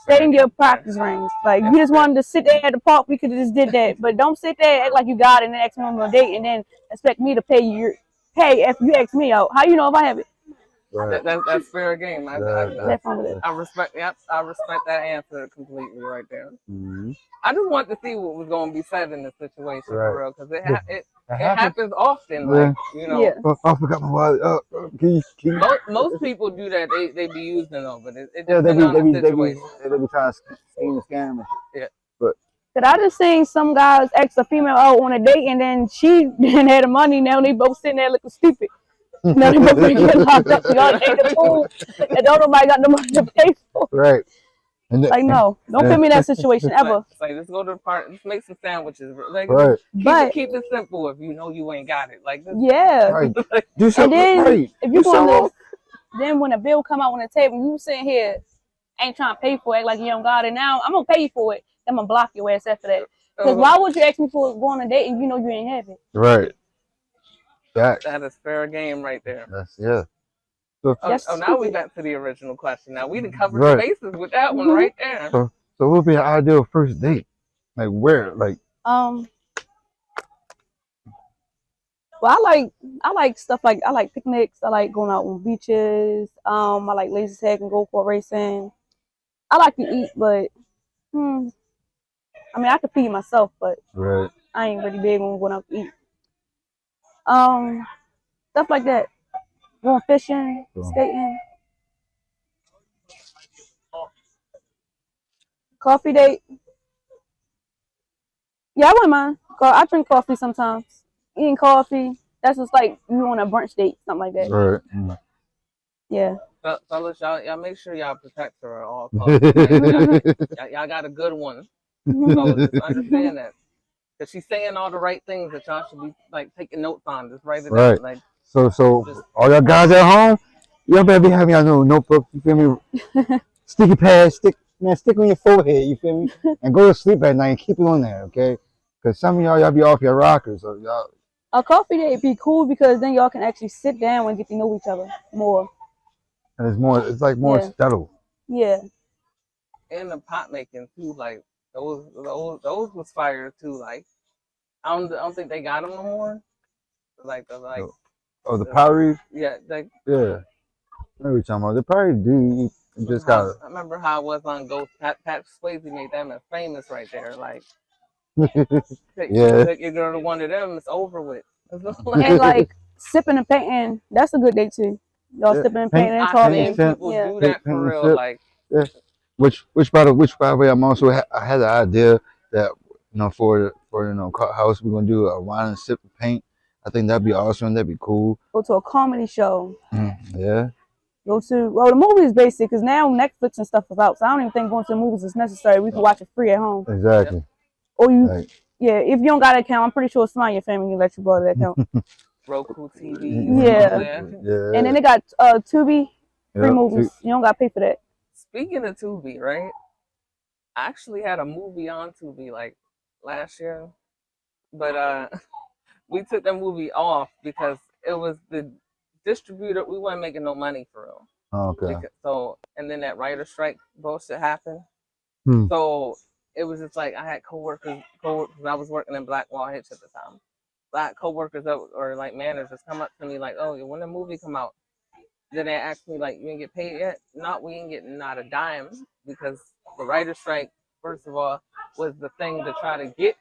They didn't give practice rings. Like you just wanted to sit there at the park, we could have just did that. But don't sit there act like you got it and then ask me on a date and then expect me to pay if you ask me out. How you know if I have it? Right. That's fair game. I respect. Yep, I respect that answer completely right there. Mm-hmm. I just want to see what was going to be said in this situation for real, because it happens often. Yeah. Like Yeah. I forgot my wallet. Can you? Most people do that. They be using them, but it Yeah, depends on the situation. they be trying to scheme and scam. Yeah. But Cause I just seen some guys ask a female out on a date and then she didn't have the money. Now they both sitting there looking stupid. Now they both get locked up. Y'all ain't the fool, and don't nobody got the money to pay for. Right. Like no, don't put me in that situation ever. Like let's go to the park. Let's make some sandwiches. Like, right. Keep it simple if you know you ain't got it. Like this. Yeah. Right. Do something and then right. If you going to, then when the bill come out on the table, you sitting here ain't trying to pay for it like you don't got it. Now I'm gonna pay you for it. I'm gonna block your ass after that. Because why would you ask me for going on a date and you know you ain't have it? Right. That is fair game right there. Yeah. So, now we back to the original question. Now we done covered the bases with that one right there. So what would be an ideal first date? Like where? Like well, I like stuff like I like picnics. I like going out on beaches. I like lazy tag and go kart racing. I like to eat, but I mean I could feed myself, but I ain't really big on going out to eat. Stuff like that. Going fishing, skating. Coffee date. Yeah, I wouldn't mind. I drink coffee sometimes. eating coffee. That's just like you on a brunch date, something like that. Right. Mm. Yeah. Fellas, y'all make sure y'all protect her at all costs. Y'all got a good one. So just understand that. Because she's saying all the right things that y'all should be like taking notes on. Just write it Right. down. Like So just all y'all guys at home, y'all better be having y'all little notebook. You feel me? Sticky pad, stick on your forehead. You feel me? And go to sleep at night and keep it on there, okay? Because some of y'all be off your rockers, so y'all. A coffee date be cool because then y'all can actually sit down and get to know each other more. And it's like more Yeah. settled. Yeah. and the pot making too. Like those was fire too. Like I don't think they got them no more. Like The pottery. yeah, like Yeah. I know what you're talking about. They probably do. You just gotta. I remember how it was on Ghost. Pat Swayze made them famous right there. Like Yeah. take your girl to one of them, it's over with. And like sipping and painting, that's a good day too. Y'all Yeah. sipping and Paint, painting and I've paint and seen talking. sip. people Yeah. do that Paint for and real. sip. Like Yeah. Which by the way, I'm also I had the idea that for culthouse we're gonna do a wine and sip and paint. I think that'd be awesome. That'd be cool. Go to a comedy show. Yeah. Go to the movie is basic because now Netflix and stuff is out, so I don't even think going to the movies is necessary. We can watch it free at home. Exactly. Or you, Like, yeah, if you don't got an account, I'm pretty sure somebody in your family can let you borrow that account. Roku TVs and all Yeah. that. Yeah. And then they got Tubi free Yep. movies. You don't got to pay for that. Speaking of Tubi, right? I actually had a movie on Tubi like last year, but we took the movie off because it was the distributor. We weren't making no money for real. Okay. And then that writer strike bullshit happened. Hmm. So it was just like I had coworkers. I was working in Black Wall Hitch at the time. Black coworkers or like managers come up to me like, "Oh, when the movie come out?" Then they asked me like, "You ain't get paid yet?" Not we ain't getting not a dime because the writer strike, first of all, was the thing to try to get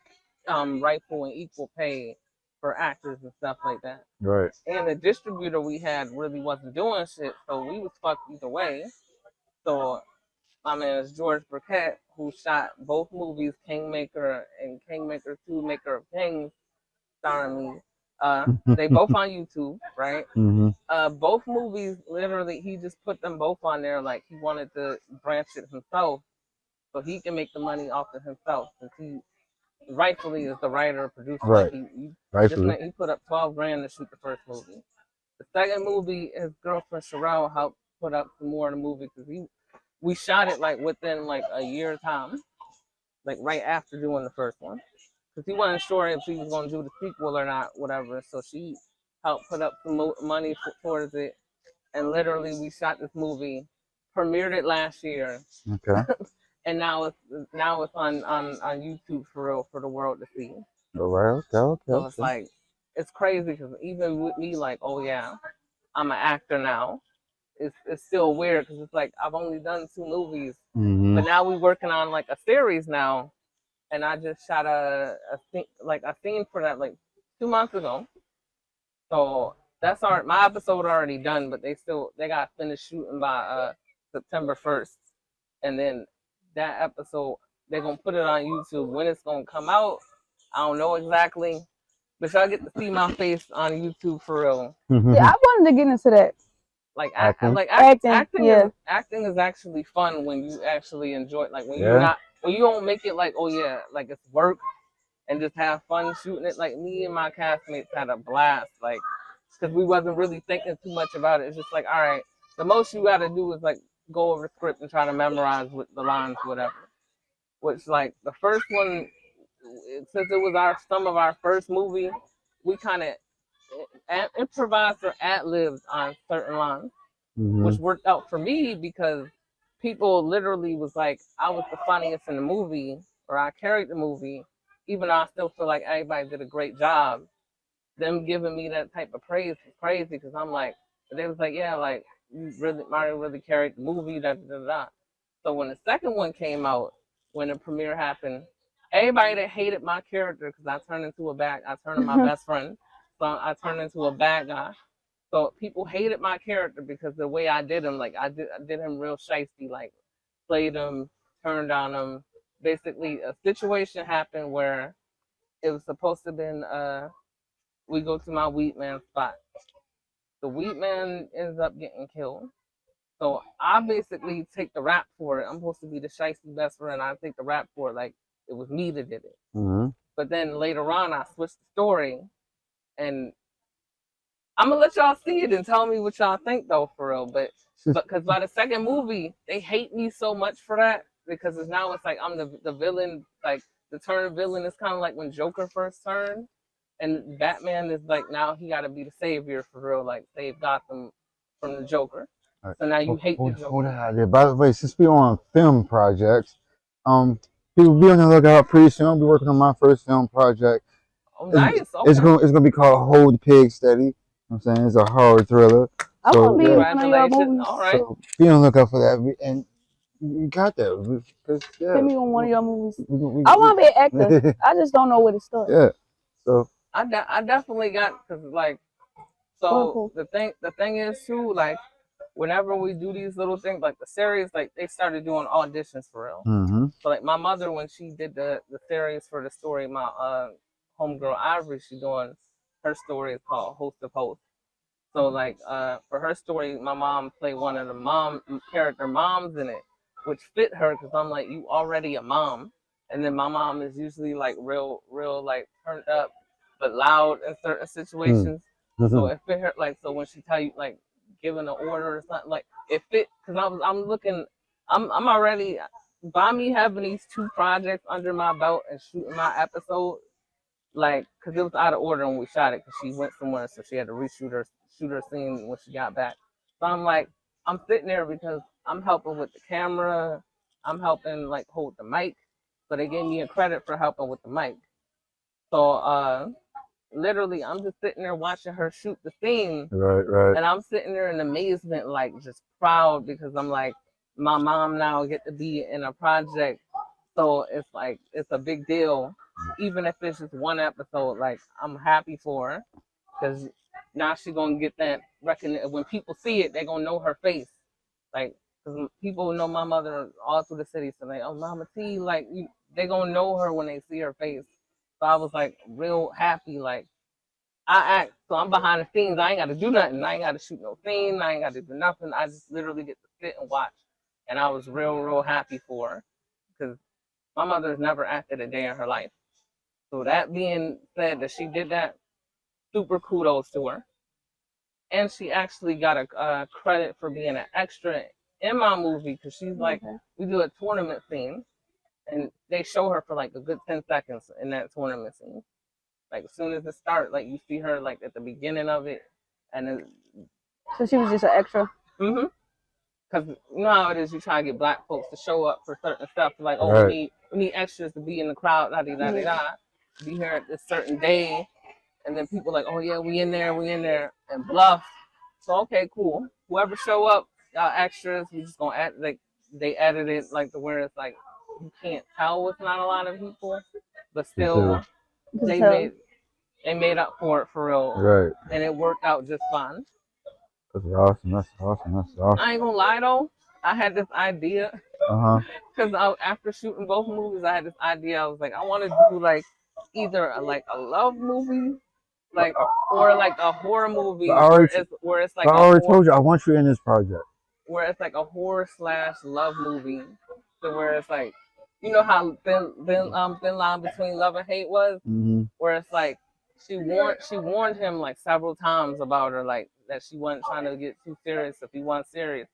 rightful and equal pay for actors and stuff like that. Right. And the distributor we had really wasn't doing shit, so we was fucked either way. So my man is George Burkett, who shot both movies, Kingmaker and Kingmaker 2, Maker of Kings, starring me. They both on YouTube, right? Mm-hmm. Both movies, literally, he just put them both on there like he wanted to branch it himself so he can make the money off of himself since he rightfully is the writer or producer. Right. Like he put up 12 grand to shoot the first movie. The second movie, his girlfriend Sherelle helped put up some more of the movie because we shot it like within like a year time, like right after doing the first one, because he wasn't sure if he was going to do the sequel or not, whatever. So she helped put up some money towards it, and literally we shot this movie, premiered it last year. Okay. And now it's on YouTube for real for the world to see. All right. Okay. So it's like it's crazy because even with me, like, oh yeah, I'm an actor now. It's still weird because it's like I've only done 2 movies, but now we're working on like a series now, and I just shot a scene for that like 2 months ago. So that's my episode already done, but they got finished shooting by September 1st, and then that episode they're gonna put it on YouTube. When it's gonna come out, I don't know exactly, but y'all get to see my face on YouTube for real. Yeah, I wanted to get into that. Like Acting. acting is actually fun when you actually enjoy it. Like when Yeah. when you don't make it like, oh yeah, like it's work and just have fun shooting it. Like me and my castmates had a blast, like because we wasn't really thinking too much about it. It's just like, all right, the most you got to do is like go over the script and try to memorize with the lines, whatever. Which like the first one, since it was some of our first movie, we kind of improvised or ad-libbed on certain lines, which worked out for me because people literally was like, I was the funniest in the movie, or I carried the movie, even though I still feel like everybody did a great job. Them giving me that type of praise was crazy because I'm like, they was like, yeah, like Mario really carried the movie, da da da. So when the second one came out, when the premiere happened, everybody that hated my character because I turned into my best friend, so I turned into a bad guy. So people hated my character because the way I did him, like I did him real shiesty, like played him, turned on him. Basically, a situation happened where it was supposed to have been we go to my weed man spot. The weed man ends up getting killed. So I basically take the rap for it. I'm supposed to be the shiesty best friend. I take the rap for it like it was me that did it. Mm-hmm. But then later on, I switched the story, and I'm gonna let y'all see it and tell me what y'all think though, for real. But because by the second movie, they hate me so much for that because it's like I'm the villain. Like the turn villain is kind of like when Joker first turned, and Batman is like now he got to be the savior for real, like save Gotham from the Joker. Right. So now you hate the Joker. Hold that idea. By the way, since we're on film projects, people be on the lookout pretty soon. I'll be working on my first film project. Oh, nice. Okay. It's gonna be called Hold the Pig Steady. You know what I'm saying? It's a horror thriller. I So, want to be in yeah. one of your movies. All right. So be on the lookout for that. And you got that. Yeah. Put me on one of your movies. I want to be an actor. I just don't know where to start. Yeah. So I definitely got, because like, so cool. the thing is too, like, whenever we do these little things, like the series, like they started doing auditions for real. mm-hmm. So like my mother, when she did the series for the story, my homegirl Ivory, she doing her story is called Host of Hosts. So like for her story, my mom played one of the character moms in it, which fit her because I'm like, you already a mom, and then my mom is usually like real like turned up, but loud in certain situations. Mm-hmm. So it fit her. Like so when she tell you like giving an order or something, like it fit because I'm already, by me having these 2 projects under my belt and shooting my episode, like, because it was out of order when we shot it because she went somewhere, so she had to shoot her scene when she got back. So I'm like, I'm sitting there because I'm helping with the camera, I'm helping like hold the mic, so they gave me a credit for helping with the mic. So literally, I'm just sitting there watching her shoot the scene, right, and I'm sitting there in amazement, like just proud because I'm like, my mom now get to be in a project, so it's like it's a big deal, even if it's just one episode. Like I'm happy for her because now she's gonna get that recognition. When people see it, they're gonna know her face. Like, because people know my mother all through the city, so they, oh, Mama T, like they gonna know her when they see her face. So I was like real happy, like. I act, so I'm behind the scenes. I ain't got to do nothing. I ain't got to shoot no scene. I ain't got to do nothing. I just literally get to sit and watch. And I was real happy for her because my mother's never acted a day in her life. So that being said, that she did that, super kudos to her. And she actually got a credit for being an extra in my movie because she's like, we do a tournament scene, and they show her for like a good 10 seconds in that tournament scene. Like as soon as it starts, like you see her like at the beginning of it, and then. So she was just an extra. Because you know how it is, you try to get black folks to show up for certain stuff. Like, oh, right. we need extras to be in the crowd, be here at this certain day, and then people like, oh yeah, we in there, and bluff. So okay, cool. Whoever show up, y'all extras. We just gonna add, like they added it like to where it's like you can't tell it's not a lot of people, but still they made up for it for real, right? And it worked out just fine. That's awesome. I ain't gonna lie though, I had this idea. Because after shooting both movies, I had this idea. I was like, I want to do like either a love movie, like or like a horror movie where it's like. I already told you I want you in this project. Where it's like a horror / love movie, so where it's like, you know how thin line between love and hate was, where it's like she warned him like several times about her, like that she wasn't trying to get too serious if he wasn't serious.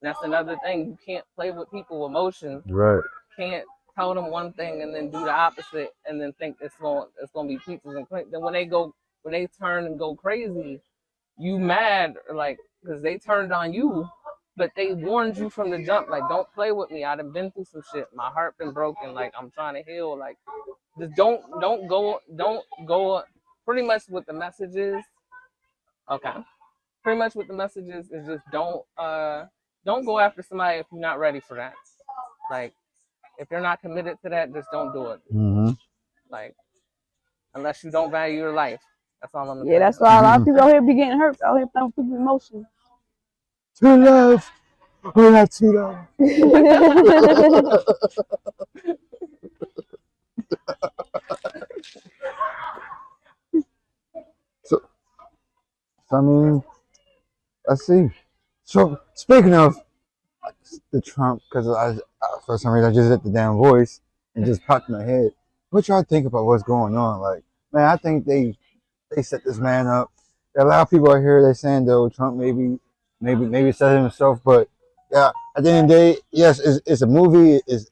And that's another thing, you can't play with people's emotions. Right. Can't tell them one thing and then do the opposite and then think it's gonna be peaches and cream. Then when they turn and go crazy, you mad, like, because they turned on you, but they warned you from the jump, like, don't play with me. I done been through some shit. My heart been broken. Like, I'm trying to heal. Like, just don't go. Pretty much what the message is. Okay. Pretty much what the message is just don't go after somebody if you're not ready for that. Like, if you're not committed to that, just don't do it. Like, unless you don't value your life. That's all I'm saying. Yeah, that's why a lot of people out here be getting hurt. Out here playing with people's emotions. True love. Oh, that's true love. So I mean, let's see. So speaking of the Trump, because for some reason I just hit the damn voice and just popped in my head. What y'all think about what's going on? Like, man, I think they set this man up. There are a lot of people out here they saying though Trump maybe set himself, but yeah, at the end of the day, yes, it's a movie, it's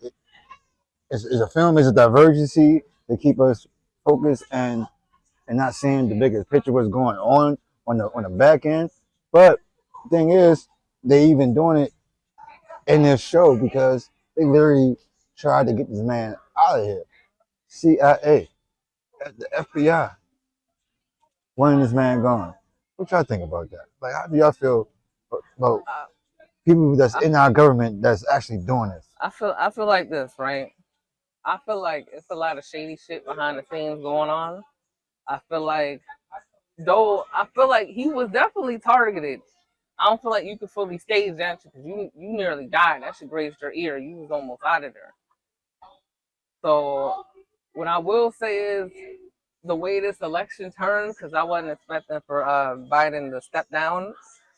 a film, it's a divergency to keep us focused and not seeing the bigger picture, what's going on the back end. But the thing is, they even doing it in this show because they literally tried to get this man out of here. CIA, the FBI, wanting this man gone. What y'all think about that? Like, how do y'all feel about Uh, people that's I, in our government that's actually doing this? I feel like this, right? I feel like it's a lot of shady shit behind the scenes going on. I feel like I feel like he was definitely targeted. I don't feel like you could fully stage that because you nearly died. That shit grazed your ear. You was almost out of there. So what I will say is the way this election turned, because I wasn't expecting for Biden to step down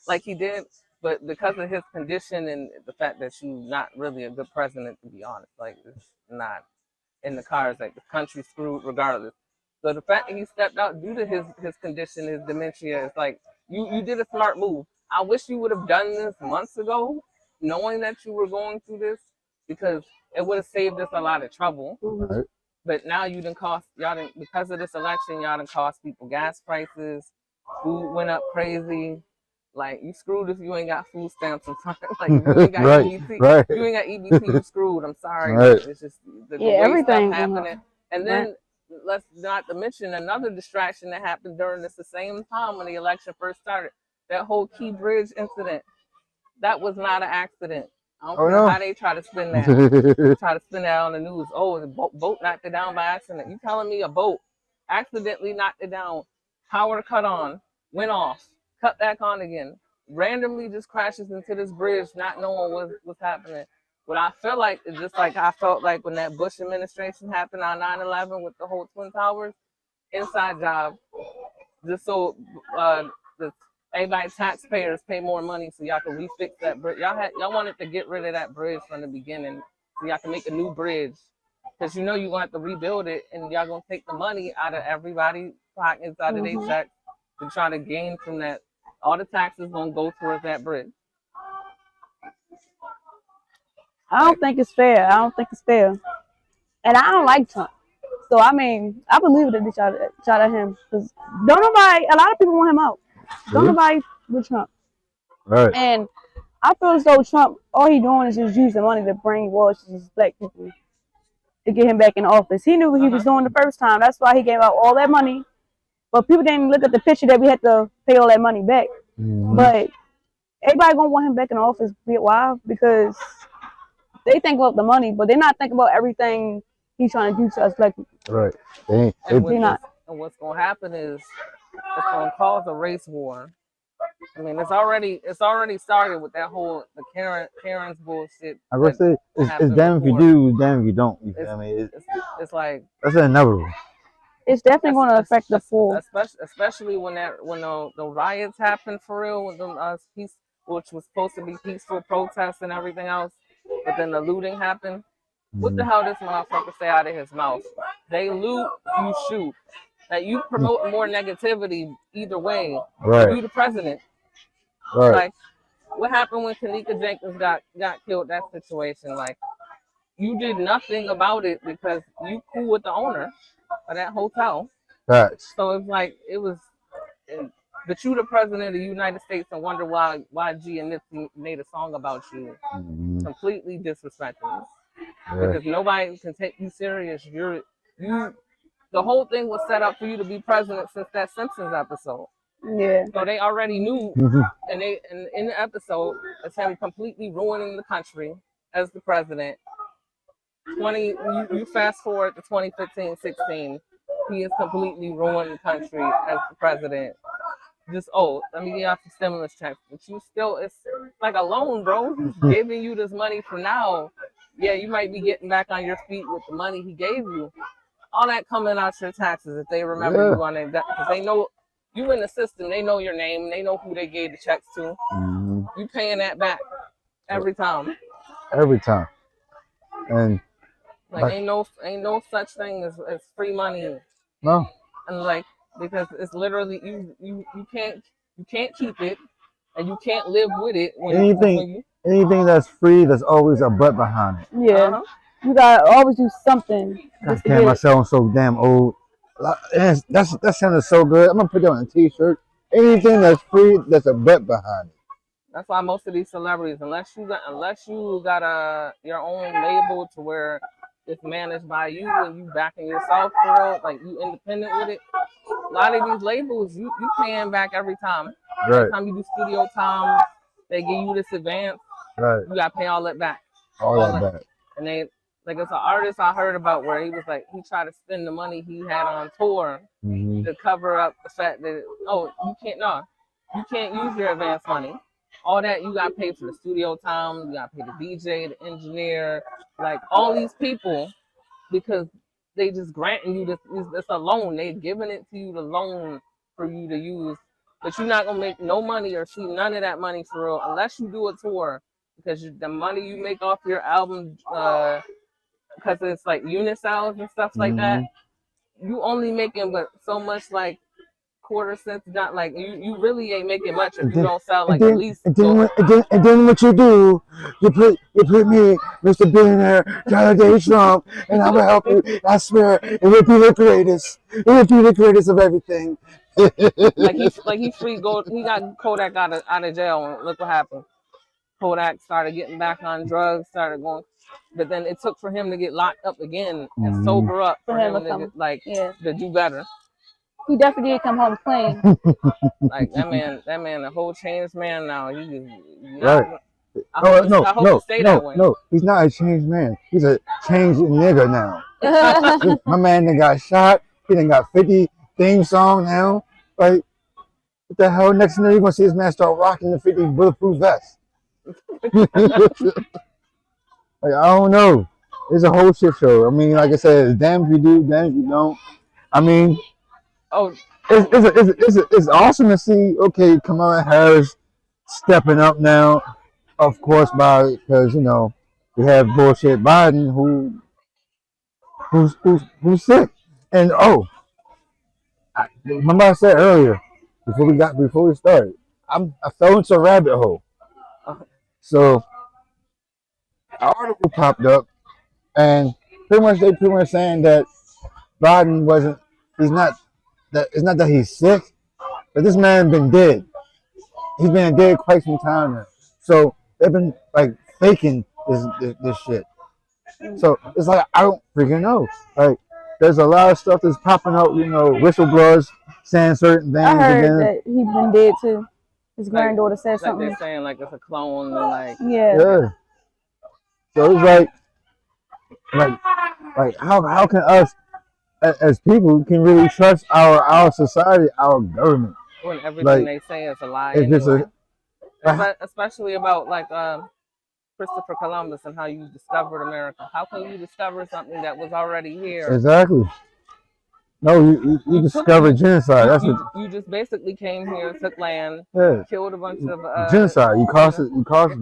like he did, but because of his condition and the fact that you're not really a good president, to be honest, like it's not in the cards. Like the country's screwed regardless. So the fact that he stepped out due to his condition, his dementia, it's like you did a smart move. I wish you would have done this months ago, knowing that you were going through this, because it would have saved us a lot of trouble. Right? But now you didn't cost y'all didn't because of this election, y'all didn't cost people gas prices, food went up crazy. Like you screwed if you ain't got food stamps sometimes. Like if you ain't got Right, EBT, right, if you ain't got EBT, you screwed. I'm sorry. right. Like it's just the Yeah, way stuff everything went up. happening. And Right. then let's not to mention another distraction that happened during this the same time when the election first started. That whole Key Bridge incident. That was not an accident. I don't Oh care no. how they try to spin that. Try to spin that on the news. Oh, the boat knocked it down by accident. You telling me a boat accidentally knocked it down, power cut on, went off, cut back on again, randomly just crashes into this bridge, not knowing what's happening. What I feel like is just like I felt like when that Bush administration happened on 9/11 with the whole Twin Towers, inside job, just so the everybody taxpayers pay more money so y'all can refix that bridge. Y'all wanted to get rid of that bridge from the beginning so y'all can make a new bridge because you know you're gonna have to rebuild it and y'all gonna take the money out of everybody's pockets, out of their Mhm. checks to try to gain from that. All the taxes gonna go towards that bridge. I Like don't think it's fair. I don't think it's fair. And I don't like Trump. So I mean, I believe that they shot at him because don't nobody. A lot of people want him out. Don't True. nobody with Trump. Right. And I feel as though Trump, all he doing is just using money to brainwash these black people to get him back in office. He knew what he was doing the first time. That's why he gave out all that money. But people didn't look at the picture that we had to pay all that money back. Mm-hmm. But everybody gonna want him back in office. Why? Because they think about the money, but they're not thinking about everything he's trying to do to us black people. Right. and They're not. what's gonna happen is it's gonna cause a race war. I mean, it's already started with that whole the Karen's bullshit I would that say it's happened damn if you before. do, damn if you don't. You It's feel me? it's like That's inevitable. It's definitely going to affect the poor. especially when the riots happened for real with them which was supposed to be peaceful protests and everything else, but then the looting happened. What the hell this motherfucker say out of his mouth? They loot, you shoot. That you promote more negativity either way. Right. You the president. Right. Like what happened when Kanika Jenkins got killed? That situation, like you did nothing about it because you cool with the owner of that hotel. Facts. So it's like it was, but you the president of the United States and wonder why G and Nipsey made a song about you, completely disrespectful. Yeah. Because nobody can take you serious. You. The whole thing was set up for you to be president since that Simpsons episode. Yeah. So they already knew, and in the episode, it's him completely ruining the country as the president. You fast forward to 2015-16, he has completely ruined the country as the president. Just let me get off the stimulus check, but you still it's like a loan, bro. He's giving you this money for now. Yeah, you might be getting back on your feet with the money he gave you. All that coming out your taxes if they remember Yeah. you on it, because they know you in the system. They know your name. They know who they gave the checks to. Mm-hmm. You paying that back every time. Every time. And like ain't no such thing as free money. No. And like because it's literally you can't keep it and you can't live with it anything that's free, there's always a butt behind it. Yeah. You gotta always do something. God damn, I sound so damn old. That sounded so good. I'm gonna put that on a t-shirt. Anything that's free, there's a butt behind it. That's why most of these celebrities, unless you got your own label to where it's managed by you and you backing yourself for real, like you independent with it. A lot of these labels, you paying back every time. Right. Every time you do studio time, they give you this advance. Right. You gotta pay all that back. All that back. And they like it's an artist I heard about where he was like he tried to spend the money he had on tour to cover up the fact that you can't use your advance money. All that you got to pay for the studio time, you got to pay the DJ, the engineer, like all these people, because they just granting you this a loan. They giving it to you the loan for you to use, but you're not gonna make no money or see none of that money for real unless you do a tour, because the money you make off your album, because it's like unit sales and stuff like that, you only making but so much, like quarter cents, not like you really ain't making much if you don't sell like at least. And then what you do, you put me, Mr. Billionaire, Tyler Day Trump, and I will help you. I swear, it will be the greatest. It will be the greatest of everything. he free gold. He got Kodak out of jail, and look what happened. Kodak started getting back on drugs, started going, but then it took for him to get locked up again and sober up for him to do better. He definitely did come home clean. Like that man, the whole changed man now. He just right. I hope to stay that way. No, he's not a changed man. He's a changed nigga now. My man that got shot. He done got 50 theme song now. Like, what the hell? Next thing you're gonna see this man start rocking the 50 bulletproof vest. Like, I don't know. It's a whole shit show. I mean, like I said, it's damn if you do, damn if you don't. I mean, it's awesome to see. Okay, Kamala Harris stepping up now, of course, because we have bullshit Biden who's sick, and remember I said earlier before we started, I fell into a rabbit hole. So an article popped up, and they pretty much saying that Biden it's not that he's sick, but this man been dead. He's been dead quite some time now. So they've been like faking this shit. So it's like I don't freaking know. Like there's a lot of stuff that's popping up, whistleblowers saying certain things. I heard that he's been dead too. His granddaughter said something. They're saying like it's a clone and like yeah. So it's like how can us as people can really trust our society, our government? When everything they say is a lie. Anyway. Especially about like Christopher Columbus and how you discovered America. How can you discover something that was already here? Exactly. No, you discovered genocide. That's what you just basically came here, took land, killed a bunch of genocide. You caused it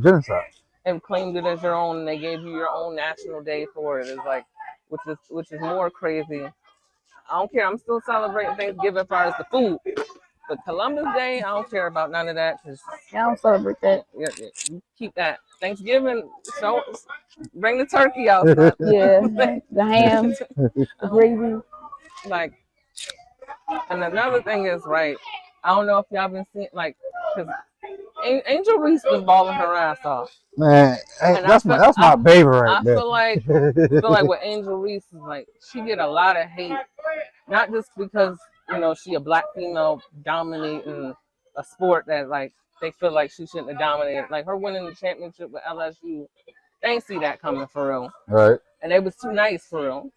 genocide. And claimed it as your own, and they gave you your own national day for it. It's like, which is more crazy. I don't care. I'm still celebrating Thanksgiving as far as the food. But Columbus Day, I don't care about none of that. I don't celebrate that. Yeah, you keep that. Thanksgiving, bring the turkey out. Yeah, the ham, the gravy. Like, and another thing is, right, I don't know if y'all been seeing, like, because Angel Reese been balling her ass off. Man, that's my baby right there. I feel like with Angel Reese is like she get a lot of hate, not just because she a black female dominating a sport that like they feel like she shouldn't have dominated. Like her winning the championship with LSU, they ain't see that coming for real. Right. And they was too nice for real.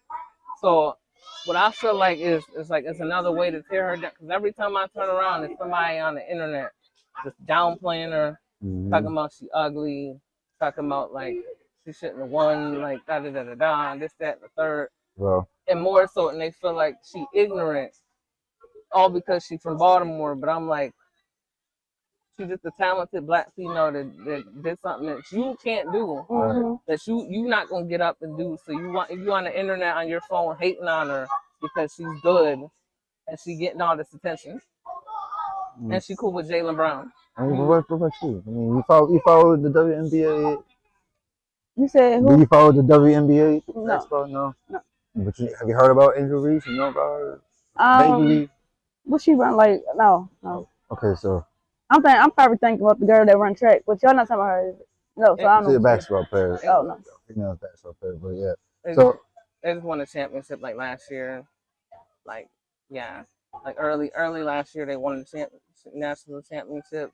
So what I feel like is like it's another way to tear her down. Because every time I turn around, there's somebody on the internet just downplaying her, talking about she ugly, talking about like she shouldn't have won, like da da da da da, this, that, and the third. Well. And more so, and they feel like she ignorant all because she's from Baltimore. But I'm like, she's just a talented black female that did something that you can't do. That you not gonna get up and do. So if you on the internet on your phone hating on her because she's good and she getting all this attention. And she cool with Jaylen Brown. What about you? I mean, you follow the WNBA? You said who? Do you follow the WNBA? No. Expo? No. No. But have you heard about Angel Reese? You know about her? Vaguely? What she run like? No. Okay, so I'm probably thinking about the girl that run track, but y'all not talking about her. No, so I don't know. she's a basketball player. Oh no. Female basketball player, but yeah. They just won a championship like last year. Like, yeah. Like early last year they won the national championship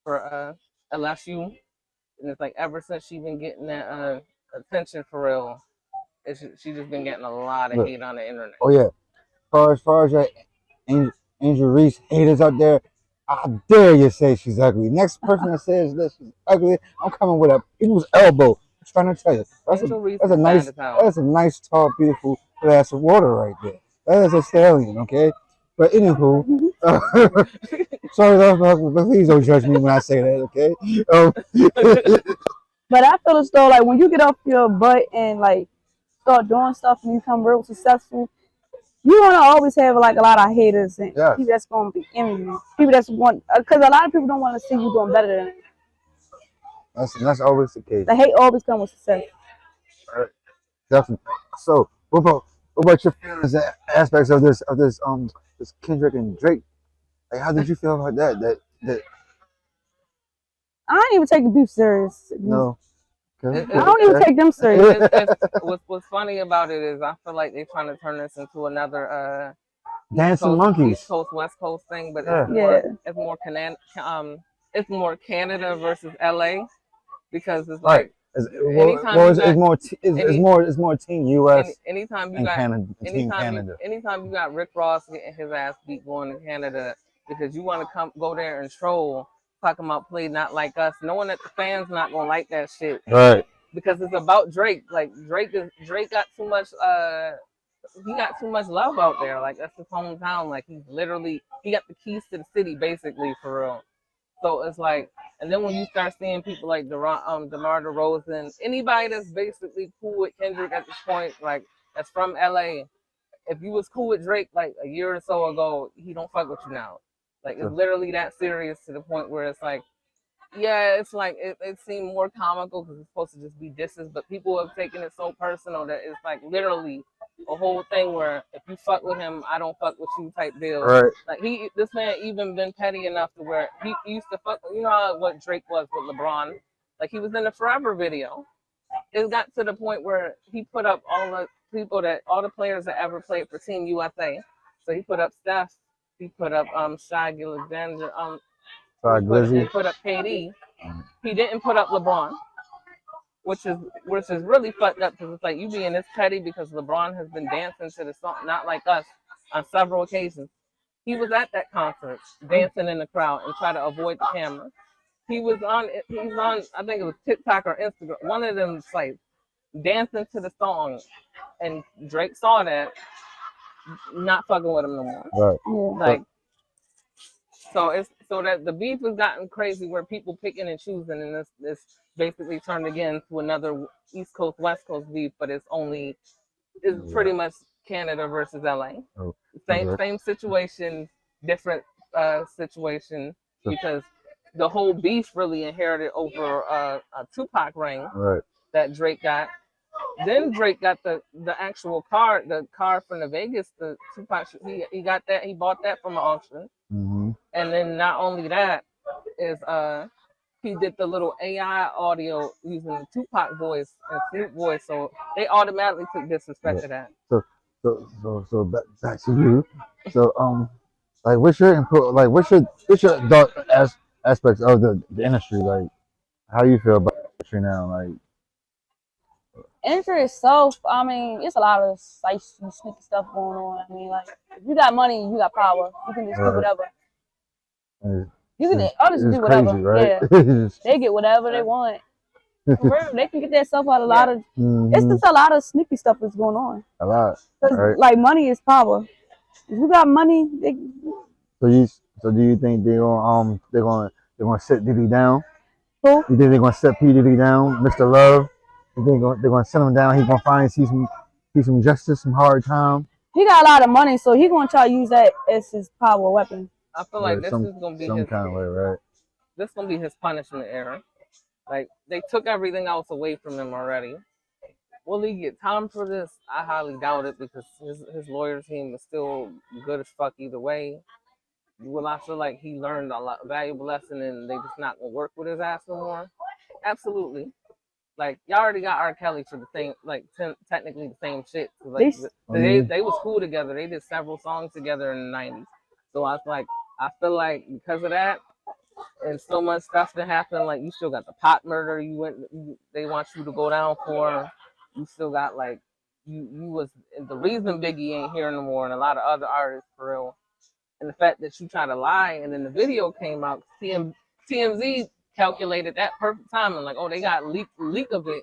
for LSU. And it's like ever since she been getting that attention for real, she just been getting a lot of hate on the internet. Oh yeah. As far as that Angel Reese haters out there, I dare you say she's ugly. Next person that says that she's ugly, I'm coming with a people's elbow. I'm trying to tell you. That's a nice, tall, beautiful glass of water right there. That is a stallion, okay? But anywho, sorry, but please don't judge me when I say that, okay? But I feel as though like when you get off your butt and like start doing stuff and you become real successful, you're gonna always have like a lot of haters and people that's gonna be envious. People that's because a lot of people don't want to see you doing better than them. That's always the case. The hate always comes with success. Definitely. So, what about your feelings and aspects of this Kendrick and Drake? Like, how did you feel about that? I ain't even take the beef serious. No. I don't even take them serious. What's funny about it is I feel like they're trying to turn this into another dancing monkeys, East Coast West Coast thing, but it's more Canada versus LA because it's like it's more Team US. Anytime you got Rick Ross getting his ass beat going to Canada because you want to go there and troll. Talking about play not like us, knowing that the fans not gonna like that shit, right? Because it's about Drake. Like Drake got too much. He got too much love out there. Like that's his hometown. Like he got the keys to the city, basically, for real. So it's like, and then when you start seeing people like DeMar DeRozan, anybody that's basically cool with Kendrick at this point, like that's from LA. If you was cool with Drake like a year or so ago, he don't fuck with you now. Like, it's literally that serious to the point where it's like, yeah, it's like, it seemed more comical because it's supposed to just be disses, but people have taken it so personal that it's like literally a whole thing where if you fuck with him, I don't fuck with you type deal. Right. Like, this man even been petty enough to where he used to fuck, you know what Drake was with LeBron? Like, he was in the Forever video. It got to the point where he put up all the players that ever played for Team USA. So he put up Steph. He put up Shai Gilgeous-Alexander. He put up KD. He didn't put up LeBron, which is really fucked up because it's like you being this petty because LeBron has been dancing to the song "Not Like Us" on several occasions. He was at that concert dancing in the crowd and try to avoid the camera. He's on I think it was TikTok or Instagram, one of them sites, dancing to the song, and Drake saw that. Not fucking with him no more. Right. Like, so that the beef has gotten crazy where people picking and choosing, and this basically turned again to another East Coast West Coast beef, but it's pretty much Canada versus LA. Same situation, different situation because the whole beef really inherited over a Tupac ring that Drake got. Then Drake got the actual car, the car from the Vegas, the Tupac. He got that. He bought that from an auction. Mm-hmm. And then not only that is he did the little AI audio using the Tupac voice and Snoop voice, so they automatically took disrespect to that. So back to you. So like what's your input? Like what's your dark aspects of the industry? Like how you feel about the industry now? Like. Industry itself, I mean, it's a lot of sneaky stuff going on. I mean, like, if you got money, you got power. You can just do whatever. Others do whatever. Crazy, right? Yeah. They get whatever they want. For real, they can get that stuff out of a lot of. It's just a lot of sneaky stuff that's going on. A lot. Because like money is power. If you got money, So do you think they're gonna sit Diddy down? who? You think they're gonna set P Diddy down, Mr. Love? You think they're gonna set him down? He's gonna finally see some justice, some hard time. He got a lot of money, so he gonna try to use that as his power weapon. I feel like this some is gonna be some his kind of way, right? this gonna be his punishment era. Like they took everything else away from him already. Will he get time for this? I highly doubt it because his lawyer team is still good as fuck either way. Will I feel like he learned a valuable lesson and they just not gonna work with his ass no more? Absolutely. Like y'all already got R. Kelly for the same, like technically the same shit. So, like they was cool together. They did several songs together in the '90s. So I feel like because of that and so much stuff that happened, like you still got the pot murder. They want you to go down for. You still got like you was the reason Biggie ain't here no more, and a lot of other artists for real. And the fact that you try to lie, and then the video came out, TMZ calculated that perfect time, and like, oh, they got leak of it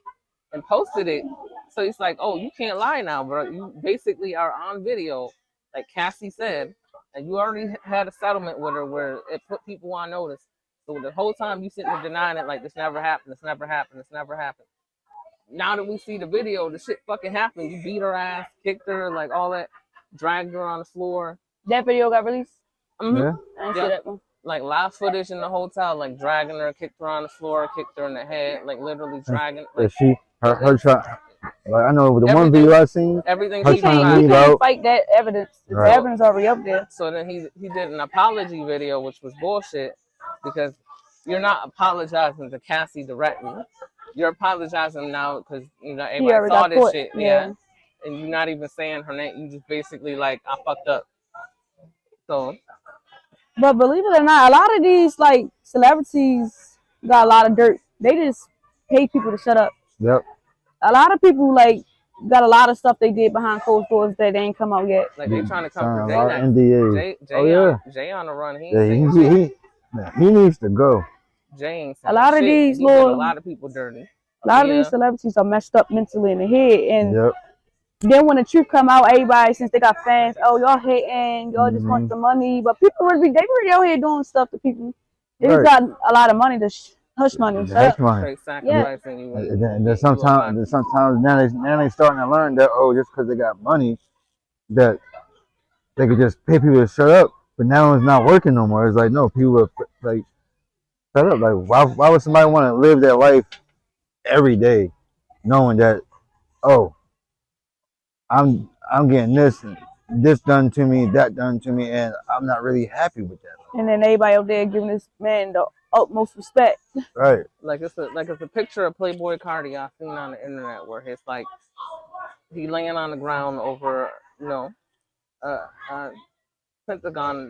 and posted it. So it's like, oh, you can't lie now, bro. You basically are on video, like Cassie said, and you already had a settlement with her where it put people on notice. So the whole time you sitting there denying it, like this never happened, this never happened, this never happened. Now that we see the video, the shit fucking happened. You beat her ass, kicked her, like all that, dragged her on the floor. That video got released. Mm-hmm. Yeah. I didn't see that one. Like live footage in the hotel, like dragging her, kicked her on the floor, kicked her in the head, like literally dragging. Like her try. Like I know the one video I seen. Everything her He trying to can't leave out. fight that evidence. The Right. evidence already up there. So then he did an apology video, which was bullshit because you're not apologizing to Cassie directly. You're apologizing now because everybody saw this shit. Yeah. And you're not even saying her name. You just basically like I fucked up. So. But believe it or not, a lot of these like celebrities got a lot of dirt. They just pay people to shut up. Yep. A lot of people like got a lot of stuff they did behind closed doors that they ain't come out yet. Like they trying to come for Jay. A lot of NDAs. Jay on the run. He needs to go. Jay ain't a lot of shit. these did a lot of people dirty. A lot of these celebrities are messed up mentally in the head, and yep. Then when the truth come out, everybody, since they got fans, oh, y'all hating, y'all just want the money. But people really, they really out here doing stuff to people. They just got a lot of money to hush money. Hush money. Yeah. And then sometimes now they starting to learn that just because they got money, that they could just pay people to shut up. But now it's not working no more. It's like no, people are like shut up. Like why would somebody want to live their life every day, knowing that I'm getting this done to me, that done to me, and I'm not really happy with that. And then everybody out there giving this man the utmost respect. Right. Like it's a picture of Playboy Cardi I seen on the internet where it's like he laying on the ground over Pentagon,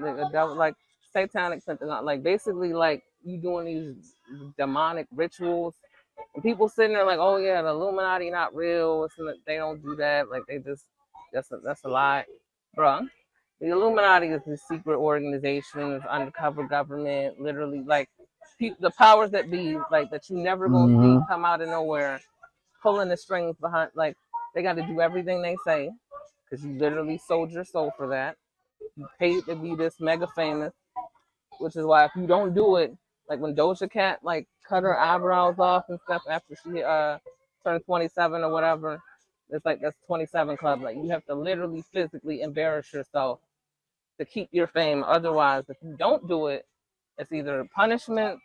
like satanic Pentagon, like basically like you doing these demonic rituals. And people sitting there like, oh yeah, the Illuminati not real. They don't do that. Like they just that's a lie, bruh. The Illuminati is this secret organization, this undercover government, literally like the powers that be, like that you never gonna see come out of nowhere, pulling the strings behind. Like they got to do everything they say, because you literally sold your soul for that. You paid to be this mega famous, which is why if you don't do it, like when Doja Cat like cut her eyebrows off and stuff after she turned 27 or whatever, it's like that's 27 Club. Like you have to literally physically embarrass yourself to keep your fame. Otherwise, if you don't do it, it's either punishment,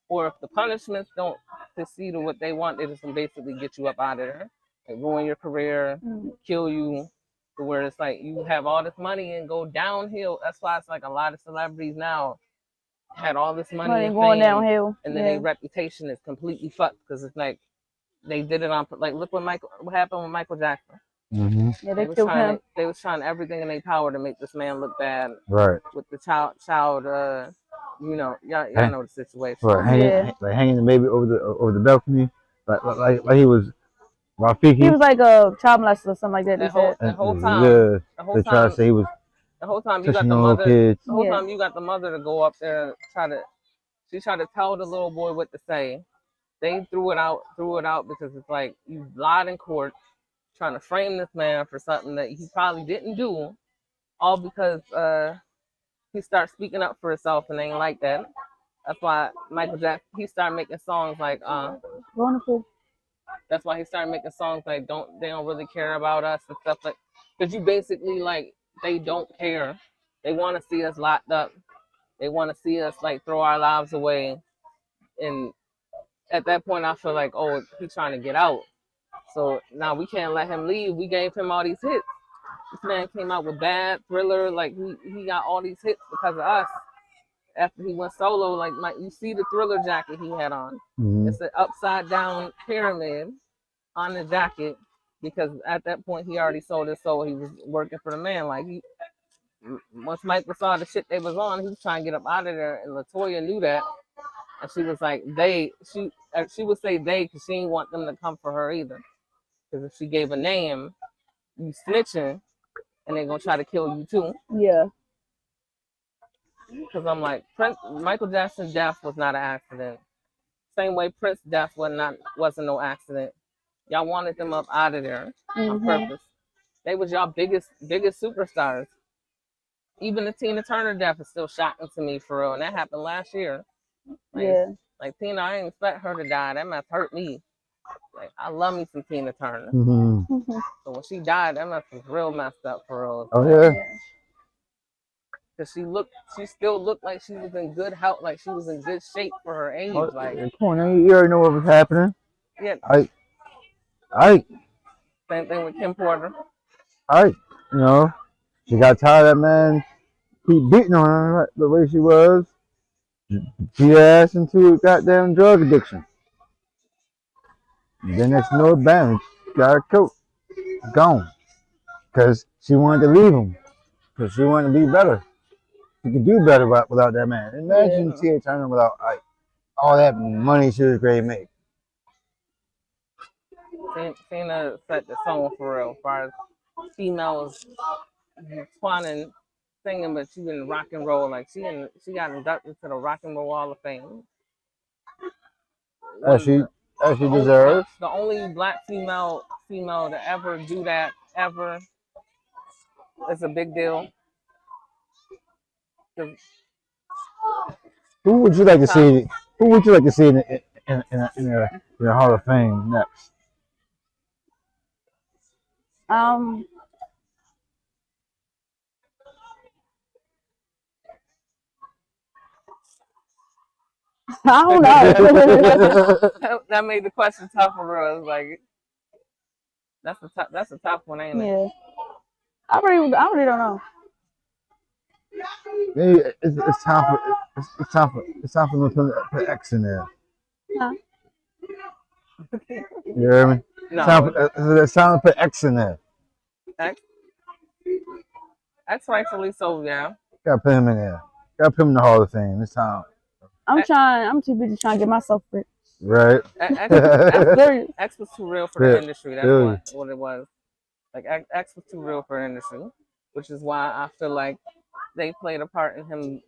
or if the punishments don't succeed to what they want, they just basically get you up out of there, like ruin your career, kill you. To where it's like you have all this money and go downhill. That's why it's like a lot of celebrities now had all this money and going fame, downhill, and then their reputation is completely fucked because it's like they did it on like look what happened with Michael Jackson. Yeah, they killed him. They was trying everything in their power to make this man look bad. Right. With the child, y'all know the situation. Right, hanging the baby over the balcony, like he was Rafiki. He was like a child molester or something like that. The whole time, they tried to say he was. The whole time you got the mother. Kids. The whole time you got the mother to go up there and she tried to tell the little boy what to say. They threw it out because it's like you lied in court, trying to frame this man for something that he probably didn't do, all because he started speaking up for himself and they ain't like that. That's why Michael Jackson he started making songs like Wonderful. that's why he started making songs like they don't really care about us and stuff like because you basically like they don't care. They want to see us locked up. They want to see us like throw our lives away. And at that point, I feel like, oh, he's trying to get out. So now we can't let him leave. We gave him all these hits. This man came out with Bad, Thriller, like he got all these hits because of us. After he went solo, like you see the Thriller jacket he had on. Mm-hmm. It's an upside down pyramid on the jacket because at that point he already sold his soul. He was working for the man. Like once Michael saw the shit they was on, he was trying to get up out of there, and Latoya knew that, and she was like, she would say they because she didn't want them to come for her either. Because if she gave a name, you snitching, and they're gonna try to kill you too. Yeah. Because I'm like, Michael Jackson's death was not an accident. Same way Prince's death wasn't no accident. Y'all wanted them up out of there on purpose. They was y'all biggest superstars. Even the Tina Turner death is still shocking to me for real, and that happened last year. Like Tina, I didn't expect her to die. That must hurt me. Like I love me some Tina Turner. Mm-hmm. So when she died, that must was real messed up for real. Oh yeah. Cause she still looked like she was in good health, like she was in good shape for her age. Oh, like come on, you already know what was happening. Yeah. Same thing with Kim Porter. She got tired of that man keep beating on her the way she was. She ass into a goddamn drug addiction. And then next no bam, got her coat gone. Because she wanted to leave him. Because she wanted to be better. She could do better without that man. Imagine Tina Turner without all that money she was ready to make. Tina set the tone for real, as far as females twanning singing, but she in rock and roll. Like she got inducted to the Rock and Roll Hall of Fame. As she deserves. The only black female to ever do that ever. It's a big deal. Who would you like to see? Who would you like to see in the Hall of Fame next? I don't know. That made the question tough for us. Like that's a tough one, ain't it? Yeah. I really don't know. Maybe it's time for me to put X in there. Huh? You hear me? No. It's time to put X in there. X rightfully so, yeah. Gotta put him in there. Gotta put him in the Hall of Fame this time. I'm too busy trying to get myself fit. Right. X was too real for the industry. That's what it was. Like X was too real for the industry, which is why I feel like they played a part in him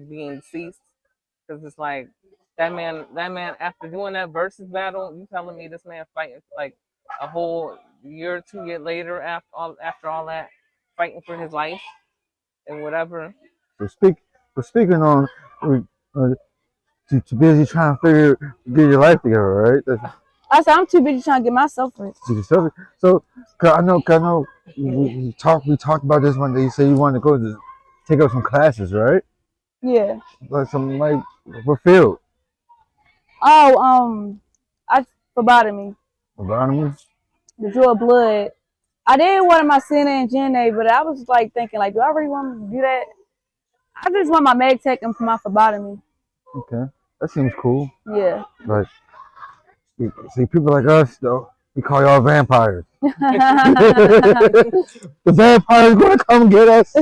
being deceased. Because it's like that man after doing that versus battle, you telling me this man fighting like a whole year or 2 years later after all that, fighting for his life and whatever. We're speaking on too busy trying to get your life together, right? I said I'm too busy trying to get myself fit. So, I know. We talked about this one day. You said you wanted to take up some classes, right? Yeah. Like what field? Oh, phlebotomy. Phlebotomy? To draw blood. I did one of my CNA and GNA, but I was like thinking, like, do I really want to do that? I just want my med tech and my phlebotomy. Okay, that seems cool. Yeah. But see, people like us, though, we call y'all vampires. The vampires gonna come get us.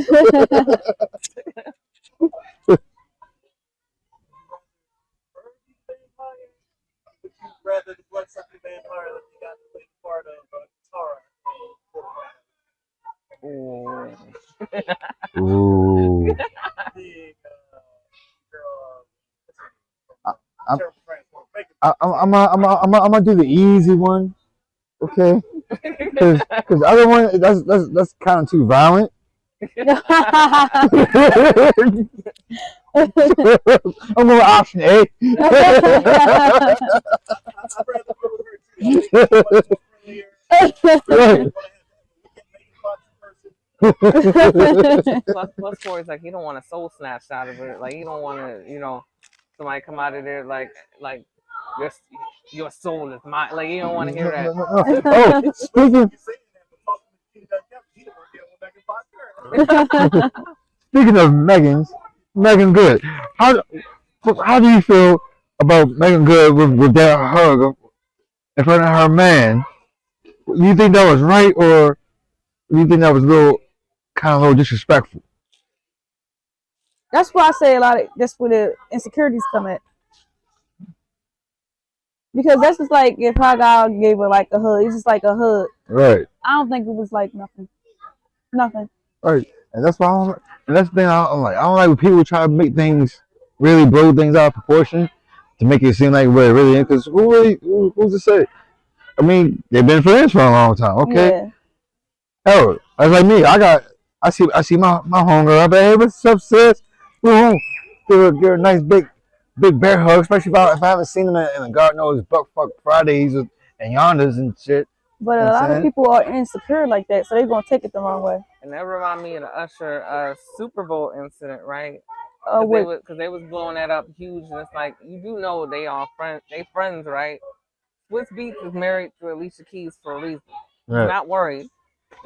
Rather the blood-sucking vampire that you got to play the part of Tara. Ooh. I'm gonna do the easy one, okay? Because the other one that's kind of too violent. I'm going option A. I'd rather go with her too. I think she's much more friendlier. Right. Plus Corey's like, he don't want a soul snatched out of it. Like, he don't want to, somebody come out of there like your soul is mine. Like, you don't want to hear that. Oh, speaking of Megan Good, how do you feel about Megan Good with that hug in front of her man? Do you think that was right, or do you think that was a little disrespectful? That's why I say that's where the insecurities come at. Because that's just like if her guy gave her like a hug, it's just like a hug. Right. I don't think it was like nothing. Nothing. Right. And that's why and that's the thing I don't like. I don't like when people try to make things really blow things out of proportion to make it seem like what it really is. Because who's to say? I mean, they've been friends for a long time. Okay. Yeah. Hell, that's like me. I see my homegirl. I be, hey, what's up, sis? Go home. Give her a nice big bear hug, especially if I haven't seen them in God knows Buck Fuck Fridays and Yonders and shit. But You know a what I'm lot of saying? people are insecure like that, so they're gonna take it the wrong way. And that reminded me of the Usher Super Bowl incident, right? With Because they was blowing that up huge, and it's like, you do know they all friends, right? Swiss Beats is married to Alicia Keys for a reason. He's Right. not worried.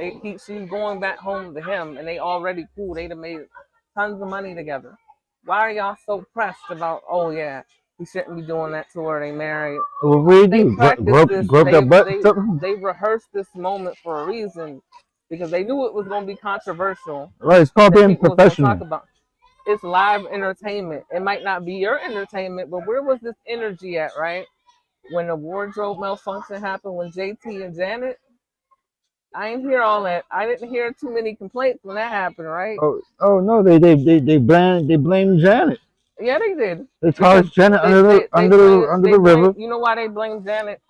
She's going back home to him, and they already cool. They'd have made tons of money together. Why are y'all so pressed about? Oh yeah, we shouldn't be doing that to her. They married. Well, what do you They do? practiced this. Grope that butt? Something? They rehearsed this moment for a reason because they knew it was going to be controversial. Right. It's called that being people was gonna professional. talk about. It's live entertainment. It might not be your entertainment, but where was this energy at, right? When the wardrobe malfunction happened with JT and Janet, I didn't hear all that. I didn't hear too many complaints when that happened, right? Oh no, they blame Janet. Yeah, they did. They tossed Janet under the river. You know why they blame Janet?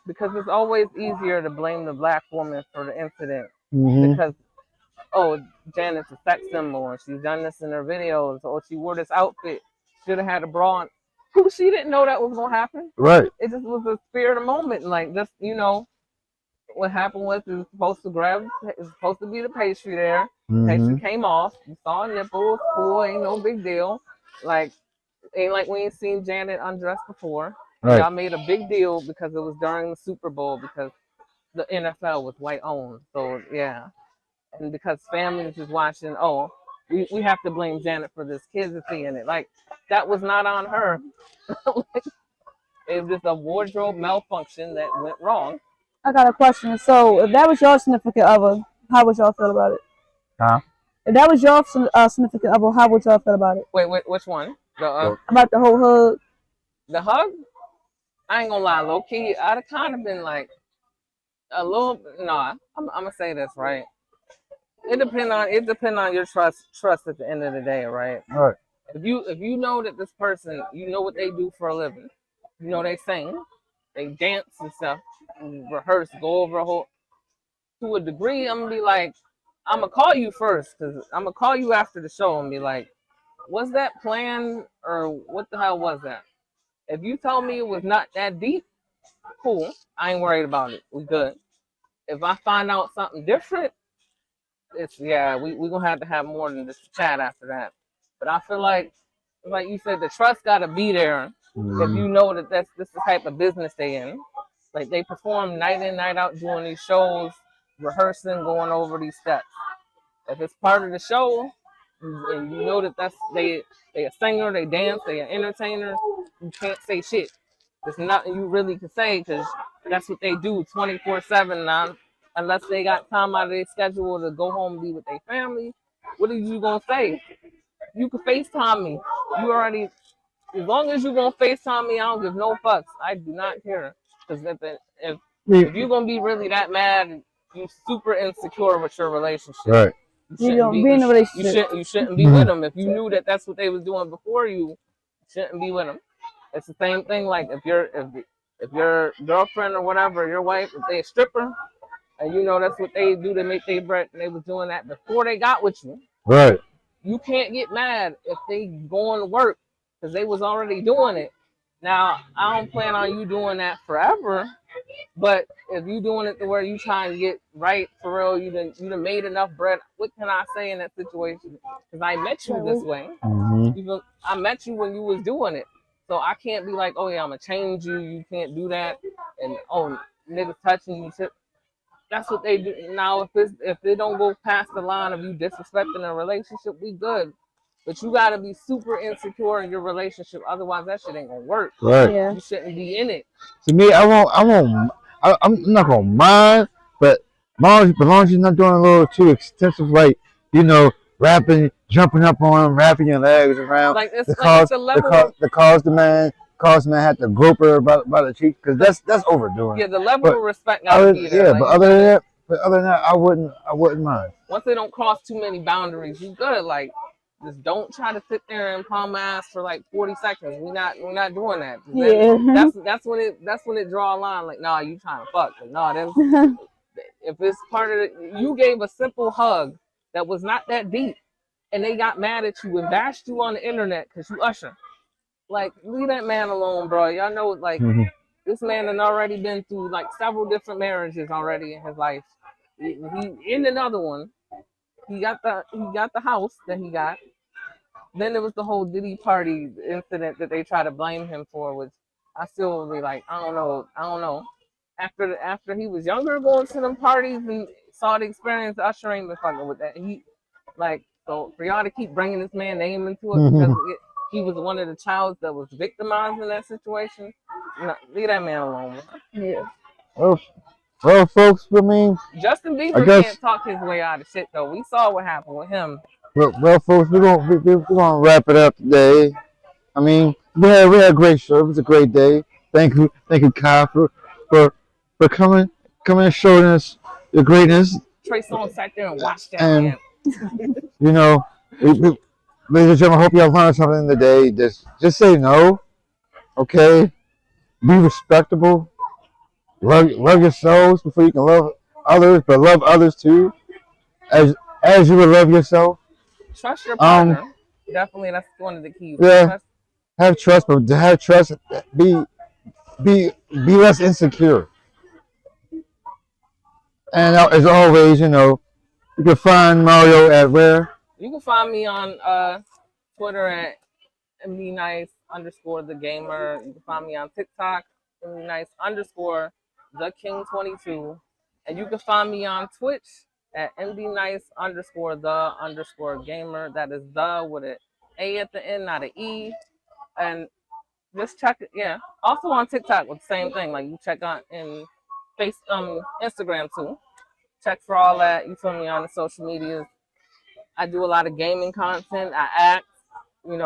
Because it's always easier to blame the black woman for the incident. Mm-hmm. Because, Janet's a sex symbol and she's done this in her videos, or she wore this outfit, should have had a bra on. She didn't know that was going to happen. Right. It just was a spirit of the moment. Like, just, what happened was it was supposed to be the pastry there. Mm-hmm. Pastry came off. You saw a nipple. Cool. Ain't no big deal. Like, ain't like we ain't seen Janet undressed before. Right. Y'all made a big deal because it was during the Super Bowl because the NFL was white owned. So, yeah. And because families is watching, we have to blame Janet for this. Kids are seeing it. Like, that was not on her. It was just a wardrobe malfunction that went wrong. I got a question. So, if that was your significant other, how would y'all feel about it? Huh? If that was your significant other, how would y'all feel about it? Wait, which one? About the whole hug? The hug? I ain't gonna lie, low key, I'd have kind of been like a little. Nah, I'm gonna say this, right? It depend on your trust at the end of the day, right? Right. If you know that this person, you know what they do for a living, you know they sing, they dance and stuff, and rehearse, go over a whole. To a degree, I'm gonna be like, I'm gonna call you first, cause I'm gonna call you after the show and be like, was that planned or what the hell was that? If you tell me it was not that deep, cool. I ain't worried about it. We good. If I find out something different, we gonna have to have more than just chat after that. But I feel like you said, the trust gotta be there. Mm-hmm. If you know that this is the type of business they in. Like, they perform night in, night out, doing these shows, rehearsing, going over these steps. If it's part of the show, and you know that they a singer, they dance, they an entertainer, you can't say shit. There's nothing you really can say because that's what they do 24/7 now. Unless they got time out of their schedule to go home and be with their family, what are you gonna say? You can FaceTime me. You already, as long as you gonna FaceTime me, I don't give no fucks. I do not care. Because if you're gonna be really that mad, you super insecure with your relationship. Right. You don't be in a relationship. You shouldn't be with them. If you knew that that's what they was doing before you shouldn't be with them. It's the same thing. Like if your girlfriend or whatever, your wife, if they a stripper, And you know that's what they do to make their bread, and they was doing that before they got with you. Right. You can't get mad if they going to work because they was already doing it. Now, I don't plan on you doing that forever, but if you doing it to where you trying to get right for real, you done made enough bread. What can I say in that situation? Because I met you this way. Mm-hmm. I met you when you was doing it. So I can't be like, oh yeah, I'm going to change you. You can't do that. And, oh, niggas touching you. That's what they do. Now, if they don't go past the line of you disrespecting a relationship, we good. But you gotta be super insecure in your relationship, otherwise that shit ain't gonna work. Right. Yeah. You shouldn't be in it. To me, I'm not gonna mind, but as long as you're not doing a little too extensive, like rapping, jumping up on them, wrapping your legs around. Like it's the level. The man had to grope her by the cheek, because that's overdoing. Yeah, the level of respect gotta be there. Yeah, but other than that, I wouldn't mind. Once they don't cross too many boundaries, you good. Like, just don't try to sit there and palm ass for like 40 seconds. We're not doing that. Yeah. That's when it draw a line. Like, nah, you trying to fuck. But no, if it's part of it, you gave a simple hug that was not that deep, and they got mad at you and bashed you on the internet because you Usher. Like, leave that man alone, bro. Y'all know, like, this man had already been through like several different marriages already in his life. He in another one. He got the house that he got. Then there was the whole Diddy party incident that they try to blame him for, which I still be like, I don't know. After he was younger, going to them parties and saw the experience, Usher ain't been fucking with that. So for y'all to keep bringing this man's name into it because he was one of the childs that was victimized in that situation, leave that man alone. Yeah. Well, folks, I mean, Justin Bieber can't talk his way out of shit though. We saw what happened with him. Well, folks, we're gonna wrap it up today. I mean, we had a great show. It was a great day. Thank you, Kyle, for coming and showing us your greatness. Trey Songz sat there and watched that And man. ladies and gentlemen, I hope y'all learned something today. Just say no, okay? Be respectable. Love yourselves before you can love others, but love others too, as you would love yourself. Trust your partner. Definitely, that's one of the keys. Yeah, have trust, but to have trust, be less insecure. And as always, you can find Mario at where? You can find me on Twitter at MDNice_thegamer. You can find me on TikTok, MDNice_theking22. And you can find me on Twitch at MDNice_the_gamer. That is the with an A at the end, not an E. And just check it. Yeah. Also on TikTok with the same thing. Like you check on in Instagram too. Check for all that. You feel me on the social medias. I do a lot of gaming content. I act. We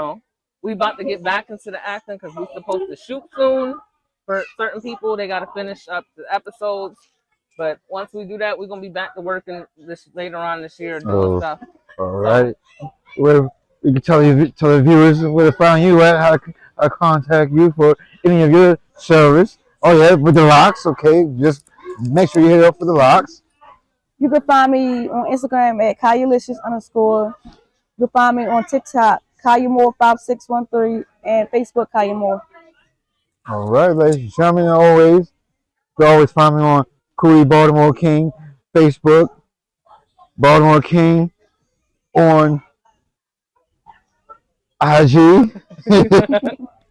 about to get back into the acting because we're supposed to shoot soon. For certain people, they got to finish up the episodes. But once we do that, we're gonna be back to working later on this year doing stuff. All right. You can tell the viewers where to find you at, how to contact you for any of your service. Oh yeah, with the locks. Okay, just make sure you hit up for the locks. You can find me on Instagram at Kayalicious_. You can find me on TikTok, KayaMoore5613, and Facebook, Kaya Moore. All right, ladies and gentlemen, you can always find me on coliebaltimoreking, Facebook, Baltimore King on IG,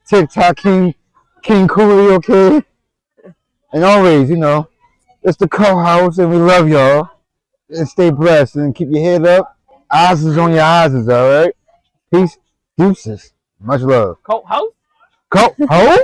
TikTok King Cooley, okay? And always, it's the culthouse, and we love y'all. And stay blessed and keep your head up. Eyes is on your eyes, all right? Peace, deuces. Much love. Culthouse? Culthouse?